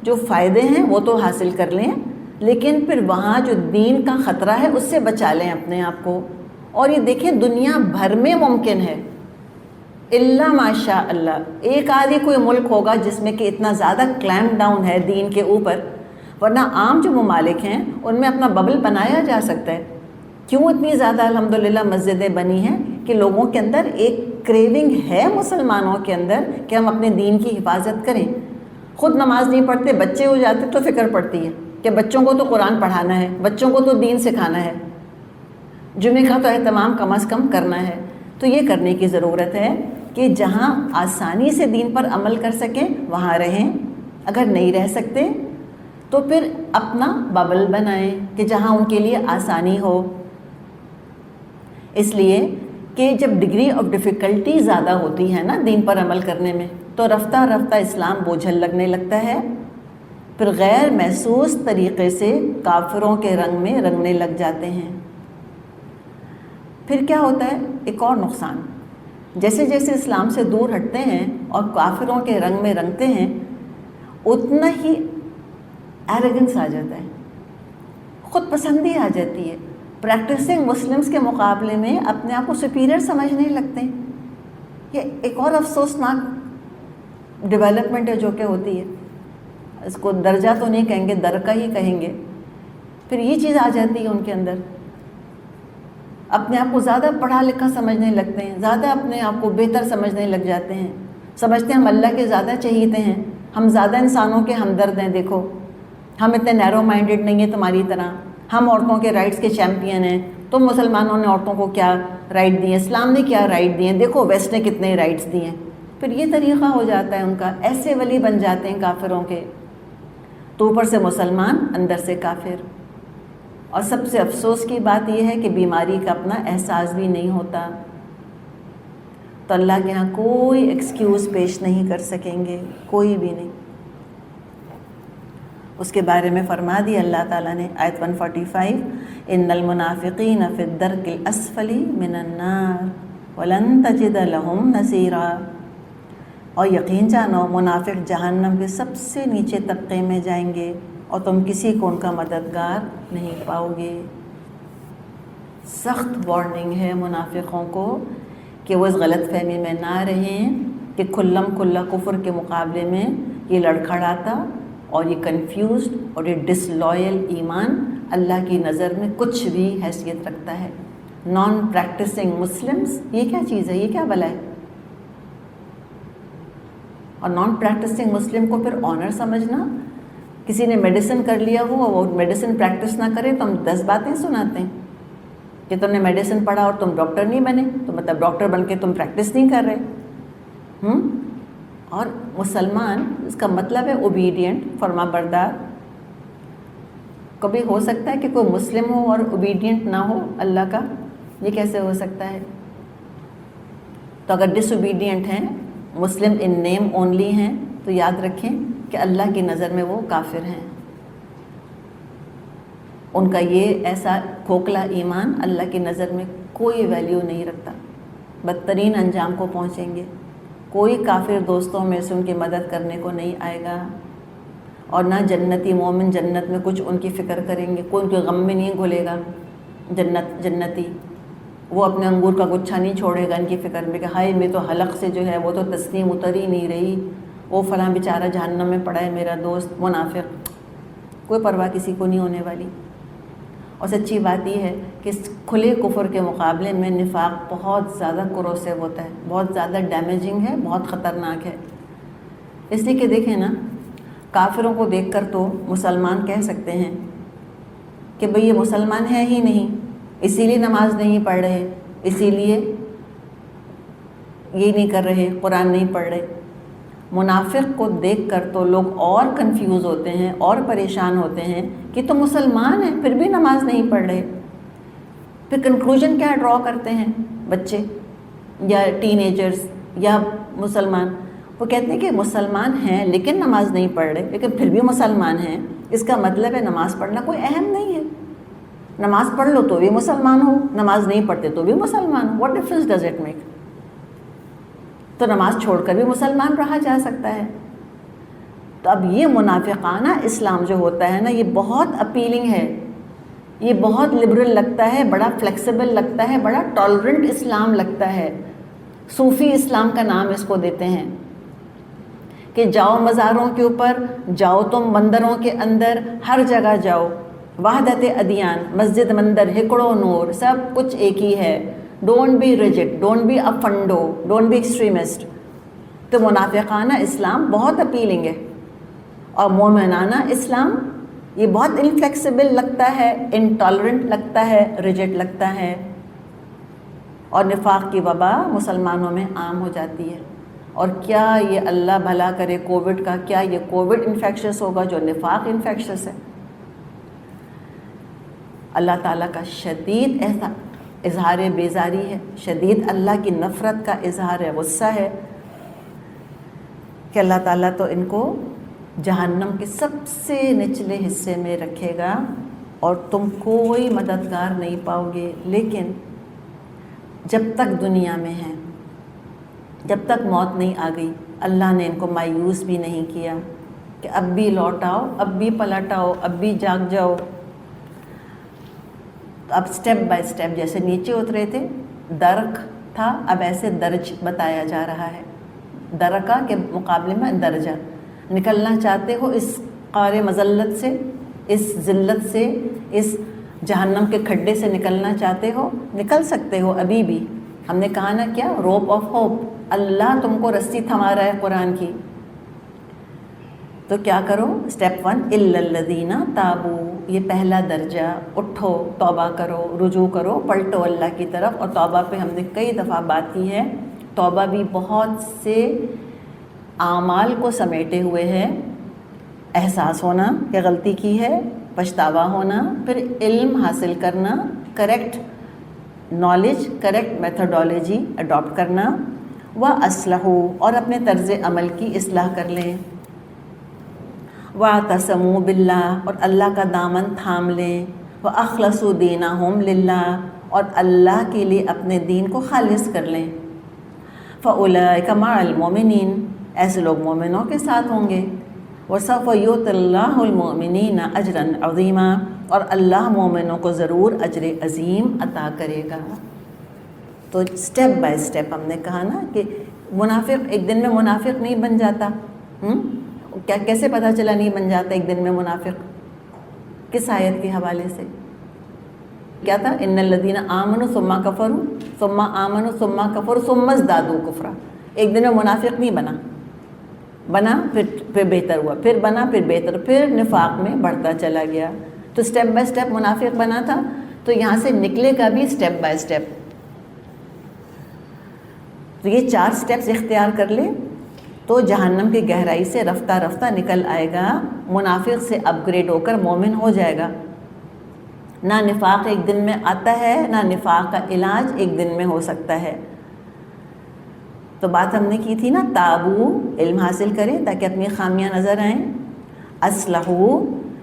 جو فائدے ہیں وہ تو حاصل کر لیں، لیکن پھر وہاں جو دین کا خطرہ ہے اس سے بچا لیں اپنے آپ کو. اور یہ دیکھیں دنیا بھر میں ممکن ہے، اللہ ماشاء اللہ ایک آدھی کوئی ملک ہوگا جس میں کہ اتنا زیادہ کلیمپ ڈاؤن ہے دین کے اوپر، ورنہ عام جو ممالک ہیں ان میں اپنا ببل بنایا جا سکتا ہے. کیوں اتنی زیادہ الحمدللہ مسجدیں بنی ہیں کہ لوگوں کے اندر ایک کریونگ ہے مسلمانوں کے اندر کہ ہم اپنے دین کی حفاظت کریں. خود نماز نہیں پڑھتے، بچے ہو جاتے تو فکر پڑتی ہے کہ بچوں کو تو قرآن پڑھانا ہے، بچوں کو تو دین سکھانا ہے، جمعے کا تو اہتمام کم از کم کرنا ہے. تو یہ کرنے کی ضرورت ہے کہ جہاں آسانی سے دین پر عمل کر سکیں وہاں رہیں. اگر نہیں رہ سکتے تو پھر اپنا ببل بنائیں کہ جہاں ان کے لیے آسانی ہو. اس لیے کہ جب ڈگری آف ڈیفیکلٹی زیادہ ہوتی ہے نا دین پر عمل کرنے میں تو رفتہ رفتہ اسلام بوجھل لگنے لگتا ہے، پھر غیر محسوس طریقے سے کافروں کے رنگ میں رنگنے لگ جاتے ہیں. پھر کیا ہوتا ہے؟ ایک اور نقصان، جیسے جیسے اسلام سے دور ہٹتے ہیں اور کافروں کے رنگ میں رنگتے ہیں اتنا ہی ایروگنس آ جاتا ہے، خود پسندی آ جاتی ہے. پریکٹسنگ مسلمس کے مقابلے میں اپنے آپ کو سپیریئر سمجھنے لگتے ہیں. یہ ایک اور افسوسناک ڈیولپمنٹ ہے جو کہ ہوتی ہے. اس کو درجہ تو نہیں کہیں گے، درکہ ہی کہیں گے. پھر یہ چیز آ جاتی ہے ان کے اندر، اپنے آپ کو زیادہ پڑھا لکھا سمجھنے لگتے ہیں، زیادہ اپنے آپ کو بہتر سمجھنے لگ جاتے ہیں، سمجھتے ہیں ہم اللہ کے زیادہ چہیتے ہیں، ہم زیادہ انسانوں کے ہمدرد ہیں. دیکھو ہم اتنے نیرو مائنڈڈ نہیں ہیں تمہاری طرح، ہم عورتوں کے رائٹس کے چیمپئن ہیں. تم مسلمانوں نے عورتوں کو کیا رائٹ دیے، اسلام نے کیا رائٹ دیے، دیکھو ویسٹ نے کتنے رائٹس دیے. پھر یہ طریقہ ہو جاتا ہے ان کا، ایسے ولی بن جاتے ہیں کافروں کے. تو اوپر سے مسلمان اندر سے کافر. اور سب سے افسوس کی بات یہ ہے کہ بیماری کا اپنا احساس بھی نہیں ہوتا. تو اللہ کے ہاں کوئی ایکسکیوز پیش نہیں کر سکیں گے، کوئی بھی نہیں. اس کے بارے میں فرما دی اللہ تعالیٰ نے آیت 145، ان المنافقین فی الدرک الاسفل من النار ولن تجد لهم نصیرا. اور یقین جانو منافق جہنم کے سب سے نیچے طبقے میں جائیں گے اور تم کسی کو ان کا مددگار نہیں پاؤ گے. سخت وارننگ ہے منافقوں کو کہ وہ اس غلط فہمی میں نہ رہیں کہ کھلم کھلا کفر کے مقابلے میں یہ لڑکھڑاتا اور یہ کنفیوزڈ اور یہ ڈس لائل ایمان اللہ کی نظر میں کچھ بھی حیثیت رکھتا ہے. نان پریکٹسنگ مسلمس، یہ کیا چیز ہے؟ یہ کیا بلا ہے؟ اور نان پریکٹسنگ مسلم کو پھر آنر سمجھنا، کسی نے میڈیسن کر لیا ہو اور وہ میڈیسن پریکٹس نہ کرے تو ہم 10 باتیں سناتے ہیں کہ تم نے میڈیسن پڑھا اور تم ڈاکٹر نہیں بنے، تو مطلب ڈاکٹر بن کے تم پریکٹس نہیں کر رہے۔ اور مسلمان اس کا مطلب ہے اوبیڈینٹ، فرما بردار۔ کبھی ہو سکتا ہے کہ کوئی مسلم ہو اور اوبیڈینٹ نہ ہو اللہ کا؟ یہ کیسے ہو سکتا ہے؟ تو اگر ڈس اوبیڈینٹ ہیں، مسلم ان نیم اونلی ہیں، تو یاد رکھیں کہ اللہ کی نظر میں وہ کافر ہیں۔ ان کا یہ ایسا کھوکھلا ایمان اللہ کی نظر میں کوئی ویلیو نہیں رکھتا، بدترین انجام کو پہنچیں گے۔ کوئی کافر دوستوں میں سے ان کی مدد کرنے کو نہیں آئے گا، اور نہ جنتی مومن جنت میں کچھ ان کی فکر کریں گے، کوئی ان کے غم میں نہیں گھلے گا۔ جنتی وہ اپنے انگور کا گچھا نہیں چھوڑے گا ان کی فکر میں کہ ہائے میں تو حلق سے جو ہے وہ تو تسلیم اتر ہی نہیں رہی، وہ فلاں بیچارہ جہنم میں پڑا ہے میرا دوست منافق۔ کوئی پرواہ کسی کو نہیں ہونے والی۔ اور سچی بات یہ ہے کہ کھلے کفر کے مقابلے میں نفاق بہت زیادہ کروسیو ہوتا ہے، بہت زیادہ ڈیمیجنگ ہے، بہت خطرناک ہے۔ اس لیے کہ دیکھیں نا، کافروں کو دیکھ کر تو مسلمان کہہ سکتے ہیں کہ بھئی یہ مسلمان ہے ہی نہیں، اسی لیے نماز نہیں پڑھ رہے، اسی لیے یہ نہیں کر رہے، قرآن نہیں پڑھ رہے۔ منافق کو دیکھ کر تو لوگ اور کنفیوز ہوتے ہیں اور پریشان ہوتے ہیں کہ تو مسلمان ہیں پھر بھی نماز نہیں پڑھ رہے۔ پھر کنکلوژن کیا ڈرا کرتے ہیں بچے یا ٹین ایجرز یا مسلمان؟ وہ کہتے ہیں کہ مسلمان ہیں لیکن نماز نہیں پڑھ رہے، لیکن پھر بھی مسلمان ہیں۔ اس کا مطلب ہے نماز پڑھنا کوئی اہم نہیں ہے، نماز پڑھ لو تو بھی مسلمان ہو، نماز نہیں پڑھتے تو بھی مسلمان ہو، what difference does it make? تو نماز چھوڑ کر بھی مسلمان رہا جا سکتا ہے۔ تو اب یہ منافقانہ اسلام جو ہوتا ہے نا، یہ بہت اپیلنگ ہے، یہ بہت لبرل لگتا ہے، بڑا فلیکسیبل لگتا ہے، بڑا ٹالرنٹ اسلام لگتا ہے۔ صوفی اسلام کا نام اس کو دیتے ہیں کہ جاؤ مزاروں کے اوپر، جاؤ تم مندروں کے اندر، ہر جگہ جاؤ، وحدت ادیان، مسجد مندر ہکڑو نور، سب کچھ ایک ہی ہے۔ Don't be rigid, don't be a fundo, don't be extremist. تو منافقانہ اسلام بہت اپیلنگ ہے، اور مومنانہ اسلام یہ بہت انفلیکسیبل لگتا ہے، انٹالرنٹ لگتا ہے، ریجڈ لگتا ہے، اور نفاق کی وبا مسلمانوں میں عام ہو جاتی ہے۔ اور کیا یہ اللہ بھلا کرے کووڈ کا، کیا یہ کووڈ انفیکشس ہوگا جو نفاق انفیکشس ہے؟ اللہ تعالیٰ کا شدید اظہار بیزاری ہے، شدید اللہ کی نفرت کا اظہار ہے، غصہ ہے کہ اللہ تعالیٰ تو ان کو جہنم کے سب سے نچلے حصے میں رکھے گا اور تم کوئی مددگار نہیں پاؤ گے۔ لیکن جب تک دنیا میں ہیں، جب تک موت نہیں آ گئی، اللہ نے ان کو مایوس بھی نہیں کیا کہ اب بھی لوٹ آؤ، اب بھی پلٹ آؤ، اب بھی جاگ جاؤ۔ تو اب سٹیپ بائی سٹیپ جیسے نیچے اترے تھے، درک تھا، اب ایسے درج بتایا جا رہا ہے، درکا کے مقابلے میں درجہ۔ نکلنا چاہتے ہو اس قعر مذلت سے، اس ذلت سے، اس جہنم کے کھڈے سے نکلنا چاہتے ہو، نکل سکتے ہو ابھی بھی۔ ہم نے کہا نا کیا، روپ آف ہوپ، اللہ تم کو رسی تھما رہا ہے قرآن کی۔ تو کیا کرو؟ سٹیپ 1 الا الذین تابو، یہ پہلا درجہ، اٹھو، توبہ کرو، رجوع کرو، پلٹو اللہ کی طرف۔ اور توبہ پہ ہم نے کئی دفعہ بات کی ہے، توبہ بھی بہت سے اعمال کو سمیٹے ہوئے ہے۔ احساس ہونا کہ غلطی کی ہے، پچھتاوا ہونا، پھر علم حاصل کرنا، correct knowledge, correct methodology adopt کرنا، وَأَصْلَحُوا، اور اپنے طرز عمل کی اصلاح کر لیں، وَاعْتَصَمُوا بِاللَّهِ، اور اللہ کا دامن تھام لیں، وَأَخْلَصُوا دِينَهُمْ لِلَّهِ، اور اللہ کے لیے اپنے دین کو خالص کر لیں۔ فَأُولَئِكَ مَعَ الْمُؤْمِنِينَ، ایسے لوگ مومنوں کے ساتھ ہوں گے۔ وَسَوْفَ يُؤْتِ اللَّهُ الْمُؤْمِنِينَ أَجْرًا عَظِيمًا، اور اللہ مومنوں کو ضرور اجر عظیم عطا کرے گا۔ تو سٹیپ بائی سٹیپ ہم نے کہا نا کہ منافق ایک دن میں منافق نہیں بن جاتا۔ کیسے پتہ چلا نہیں بن جاتا ایک دن میں منافق؟ کس آیت کے حوالے سے؟ کیا تھا؟ ان الذین آمنوا ثم کفروا ثم آمنوا ثم کفروا ثم ازدادوا کفرا. ایک دن میں منافق نہیں بنا پھر بہتر ہوا، پھر بنا پھر بہتر، پھر نفاق میں بڑھتا چلا گیا. تو سٹیپ بائی سٹیپ منافق بنا تھا، تو یہاں سے نکلے گا بھی سٹیپ بائی سٹیپ. تو یہ 4 سٹیپس اختیار کر لے تو جہنم کی گہرائی سے رفتہ رفتہ نکل آئے گا، منافق سے اپ گریڈ ہو کر مومن ہو جائے گا. نہ نفاق ایک دن میں آتا ہے، نہ نفاق کا علاج ایک دن میں ہو سکتا ہے. تو بات ہم نے کی تھی نا، تابو علم حاصل کریں تاکہ اپنی خامیاں نظر آئیں. اصلحو،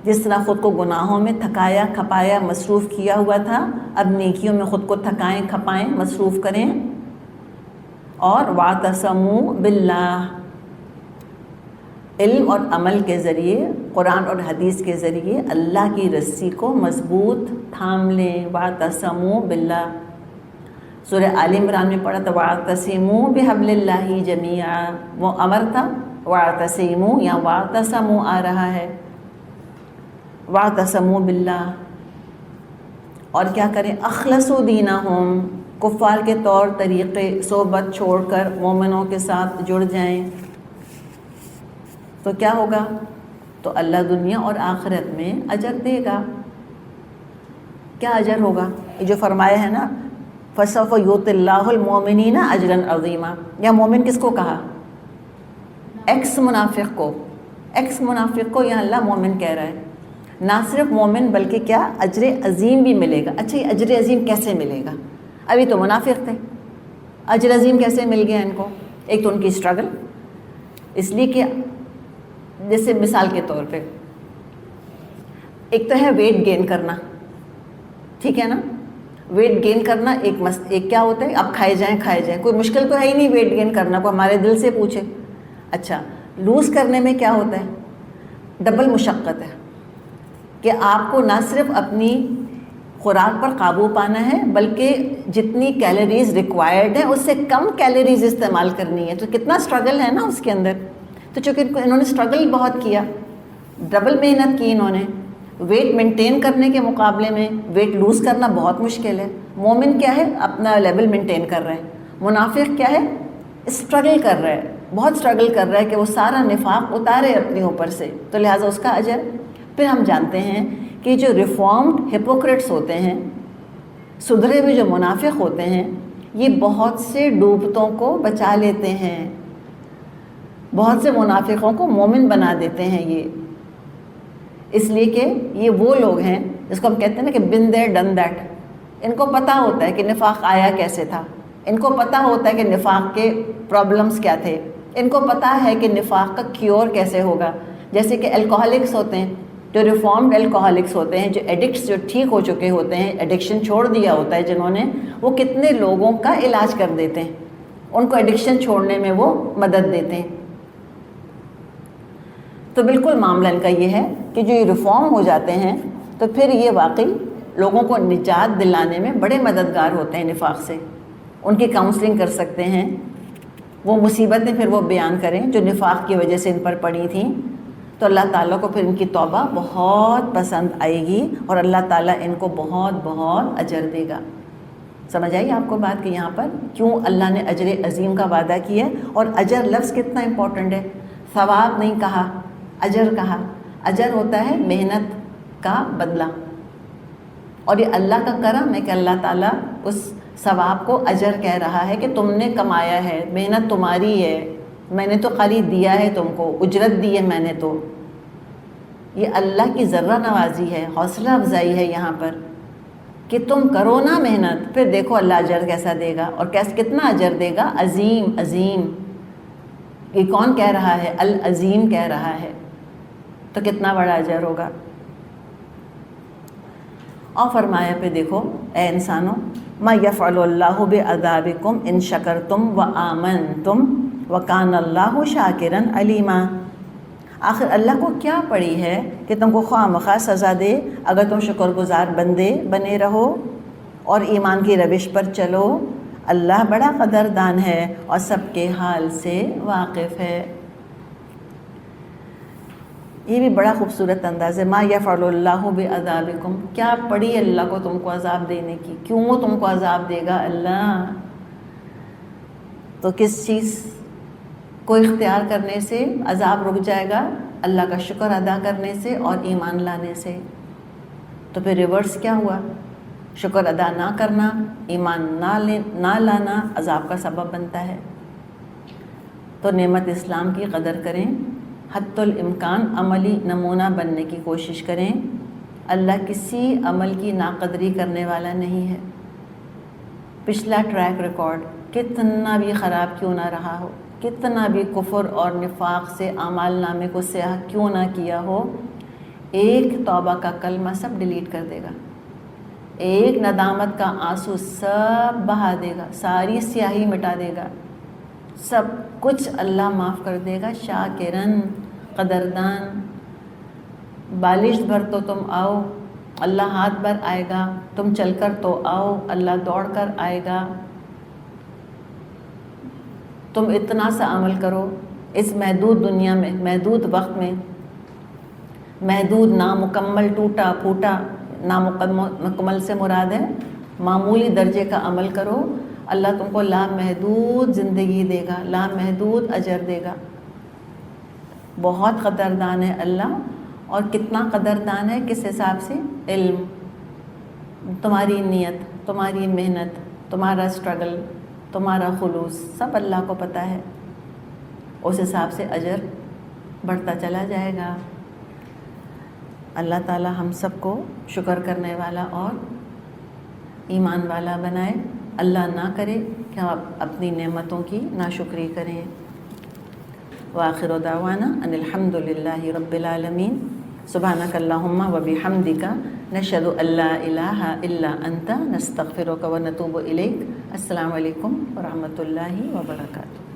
جس طرح خود کو گناہوں میں تھکایا کھپایا مصروف کیا ہوا تھا، اب نیکیوں میں خود کو تھکائیں کھپائیں مصروف کریں. اور واعتصموا باللہ، علم اور عمل کے ذریعے، قرآن اور حدیث کے ذریعے اللہ کی رسی کو مضبوط تھام لیں. واعتصموا باللہ. سورہ آل عمران میں پڑھا تھا واعتصموا بحبل اللہ جمیعا، وہ امر تھا. واعتصموا یا واعتصموا آ رہا ہے. واعتصموا باللہ. اور کیا کریں؟ اخلصوا دینہم، کفار کے طور طریقے صحبت چھوڑ کر مومنوں کے ساتھ جڑ جائیں. تو کیا ہوگا؟ تو اللہ دنیا اور آخرت میں اجر دے گا. کیا اجر ہوگا؟ یہ جو فرمایا ہے نا فَسَوْفَ يُؤْتِ اللَّهُ الْمُؤْمِنِينَ أَجْرًا عَظِيمًا. یا مومن کس کو کہا؟ ایکس منافق کو. ایکس منافق کو یہاں اللہ مومن کہہ رہا ہے. نہ صرف مومن بلکہ کیا اجر عظیم بھی ملے گا. اچھا، یہ اجر عظیم کیسے ملے گا؟ ابھی تو منافق تھے، اجر عظیم کیسے مل گیا ان کو؟ ایک تو ان کی اسٹرگل، اس لیے کہ جیسے مثال کے طور پہ ایک تو ہے ویٹ گین کرنا، ٹھیک ہے نا؟ ویٹ گین کرنا ایک کیا ہوتا ہے؟ اب کھائے جائیں، کوئی مشکل تو ہے ہی نہیں ویٹ گین کرنا، کو ہمارے دل سے پوچھے. اچھا، لوز کرنے میں کیا ہوتا ہے؟ ڈبل مشقت ہے کہ آپ کو نہ صرف اپنی خوراک پر قابو پانا ہے بلکہ جتنی کیلوریز ریکوائرڈ ہیں اس سے کم کیلوریز استعمال کرنی ہے. تو کتنا اسٹرگل ہے نا اس کے اندر. تو چونکہ انہوں نے اسٹرگل بہت کیا، ڈبل محنت کی انہوں نے. ویٹ مینٹین کرنے کے مقابلے میں ویٹ لوز کرنا بہت مشکل ہے. مومن کیا ہے؟ اپنا لیول مینٹین کر رہا ہے. منافق کیا ہے؟ اسٹرگل کر رہا ہے، بہت اسٹرگل کر رہا ہے کہ وہ سارا نفاق اتارے اپنے اوپر سے. تو لہٰذا اس کا اجر. پھر ہم جانتے ہیں کہ جو ریفارمڈ ہپوکریٹس ہوتے ہیں، سدھرے ہوئے جو منافق ہوتے ہیں، یہ بہت سے ڈوبتوں کو بچا لیتے ہیں، بہت سے منافقوں کو مومن بنا دیتے ہیں. یہ اس لیے کہ یہ وہ لوگ ہیں جس کو ہم کہتے ہیں نا کہ بن دیر ڈن دیٹ. ان کو پتہ ہوتا ہے کہ نفاق آیا کیسے تھا، ان کو پتہ ہوتا ہے کہ نفاق کے پرابلمس کیا تھے، ان کو پتہ ہے کہ نفاق کا کیور کیسے ہوگا. جیسے کہ الکوہلکس ہوتے ہیں، جو ریفارمڈ الکوہلکس ہوتے ہیں، جو ایڈکٹس جو ٹھیک ہو چکے ہوتے ہیں، ایڈکشن چھوڑ دیا ہوتا ہے جنہوں نے، وہ کتنے لوگوں کا علاج کر دیتے ہیں، ان کو ایڈکشن چھوڑنے میں وہ مدد دیتے ہیں. تو بالکل معاملہ ان کا یہ ہے کہ جو یہ ریفارم ہو جاتے ہیں تو پھر یہ واقعی لوگوں کو نجات دلانے میں بڑے مددگار ہوتے ہیں نفاق سے. ان کی کاؤنسلنگ کر سکتے ہیں، وہ مصیبتیں پھر وہ بیان کریں جو نفاق کی وجہ سے ان پر پڑی تھیں. تو اللہ تعالیٰ کو پھر ان کی توبہ بہت پسند آئے گی اور اللہ تعالیٰ ان کو بہت بہت اجر دے گا. سمجھ آئی آپ کو بات کہ یہاں پر کیوں اللہ نے اجر عظیم کا وعدہ کیا ہے؟ اور اجر لفظ کتنا امپورٹنٹ ہے. ثواب نہیں کہا، اجر کہا. اجر ہوتا ہے محنت کا بدلہ، اور یہ اللہ کا کرم ہے کہ اللہ تعالیٰ اس ثواب کو اجر کہہ رہا ہے کہ تم نے کمایا ہے، محنت تمہاری ہے، میں نے تو خالی دیا ہے تم کو، اجرت دی ہے میں نے. تو یہ اللہ کی ذرہ نوازی ہے، حوصلہ افزائی ہے یہاں پر کہ تم کرو نا محنت، پھر دیکھو اللہ اجر کیسا دے گا. اور کتنا اجر دے گا؟ عظیم. عظیم یہ کون کہہ رہا ہے؟ العظیم کہہ رہا ہے. تو کتنا بڑا اجر ہوگا. اور فرمایا پہ دیکھو اے انسانوں، ما یفعل اللہ بعذابکم ان شکرتم وآمنتم وکان اللہ شاکرا علیما. آخر اللہ کو کیا پڑی ہے کہ تم کو خواہ مخواہ سزا دے اگر تم شکر گزار بندے بنے رہو اور ایمان کی روش پر چلو. اللہ بڑا قدردان ہے اور سب کے حال سے واقف ہے. یہ بھی بڑا خوبصورت انداز ہے. ما یفعل اللہ بعذابکم، کیا پڑی اللہ کو تم کو عذاب دینے کی، کیوں وہ تم کو عذاب دے گا اللہ؟ تو کس چیز کو اختیار کرنے سے عذاب رک جائے گا؟ اللہ کا شکر ادا کرنے سے اور ایمان لانے سے. تو پھر ریورس کیا ہوا؟ شکر ادا نہ کرنا، ایمان نہ لانا عذاب کا سبب بنتا ہے. تو نعمت اسلام کی قدر کریں، حتی الامکان عملی نمونہ بننے کی کوشش کریں. اللہ کسی عمل کی ناقدری کرنے والا نہیں ہے. پچھلا ٹریک ریکارڈ کتنا بھی خراب کیوں نہ رہا ہو، کتنا بھی کفر اور نفاق سے اعمال نامے کو سیاہ کیوں نہ کیا ہو، ایک توبہ کا کلمہ سب ڈیلیٹ کر دے گا. ایک ندامت کا آنسو سب بہا دے گا، ساری سیاہی مٹا دے گا، سب کچھ اللہ معاف کر دے گا. شاکرن، قدردان. بالشت بھر تو تم آؤ، اللہ ہاتھ بھر آئے گا. تم چل کر تو آؤ، اللہ دوڑ کر آئے گا. تم اتنا سا عمل کرو اس محدود دنیا میں، محدود وقت میں، محدود نامکمل ٹوٹا پھوٹا، نامکمل سے مراد ہے معمولی درجے کا عمل کرو. اللہ تم کو لامحدود زندگی دے گا، لامحدود اجر دے گا. بہت قدردان ہے اللہ. اور کتنا قدردان ہے، کس حساب سے؟ علم، تمہاری نیت، تمہاری محنت، تمہارا اسٹرگل، تمہارا خلوص، سب اللہ کو پتہ ہے. اس حساب سے اجر بڑھتا چلا جائے گا. اللہ تعالی ہم سب کو شکر کرنے والا اور ایمان والا بنائے. اللہ نہ کرے کہ ہم اپنی نعمتوں کی ناشکری کریں. وآخر دعوانا ان الحمد للہ رب العالمین. سبحانک اللہم وبحمدک نشہد ان لا الہ الا انت نستغفرک ونتوب الیک. السلام علیکم ورحمۃ اللہ وبرکاتہ.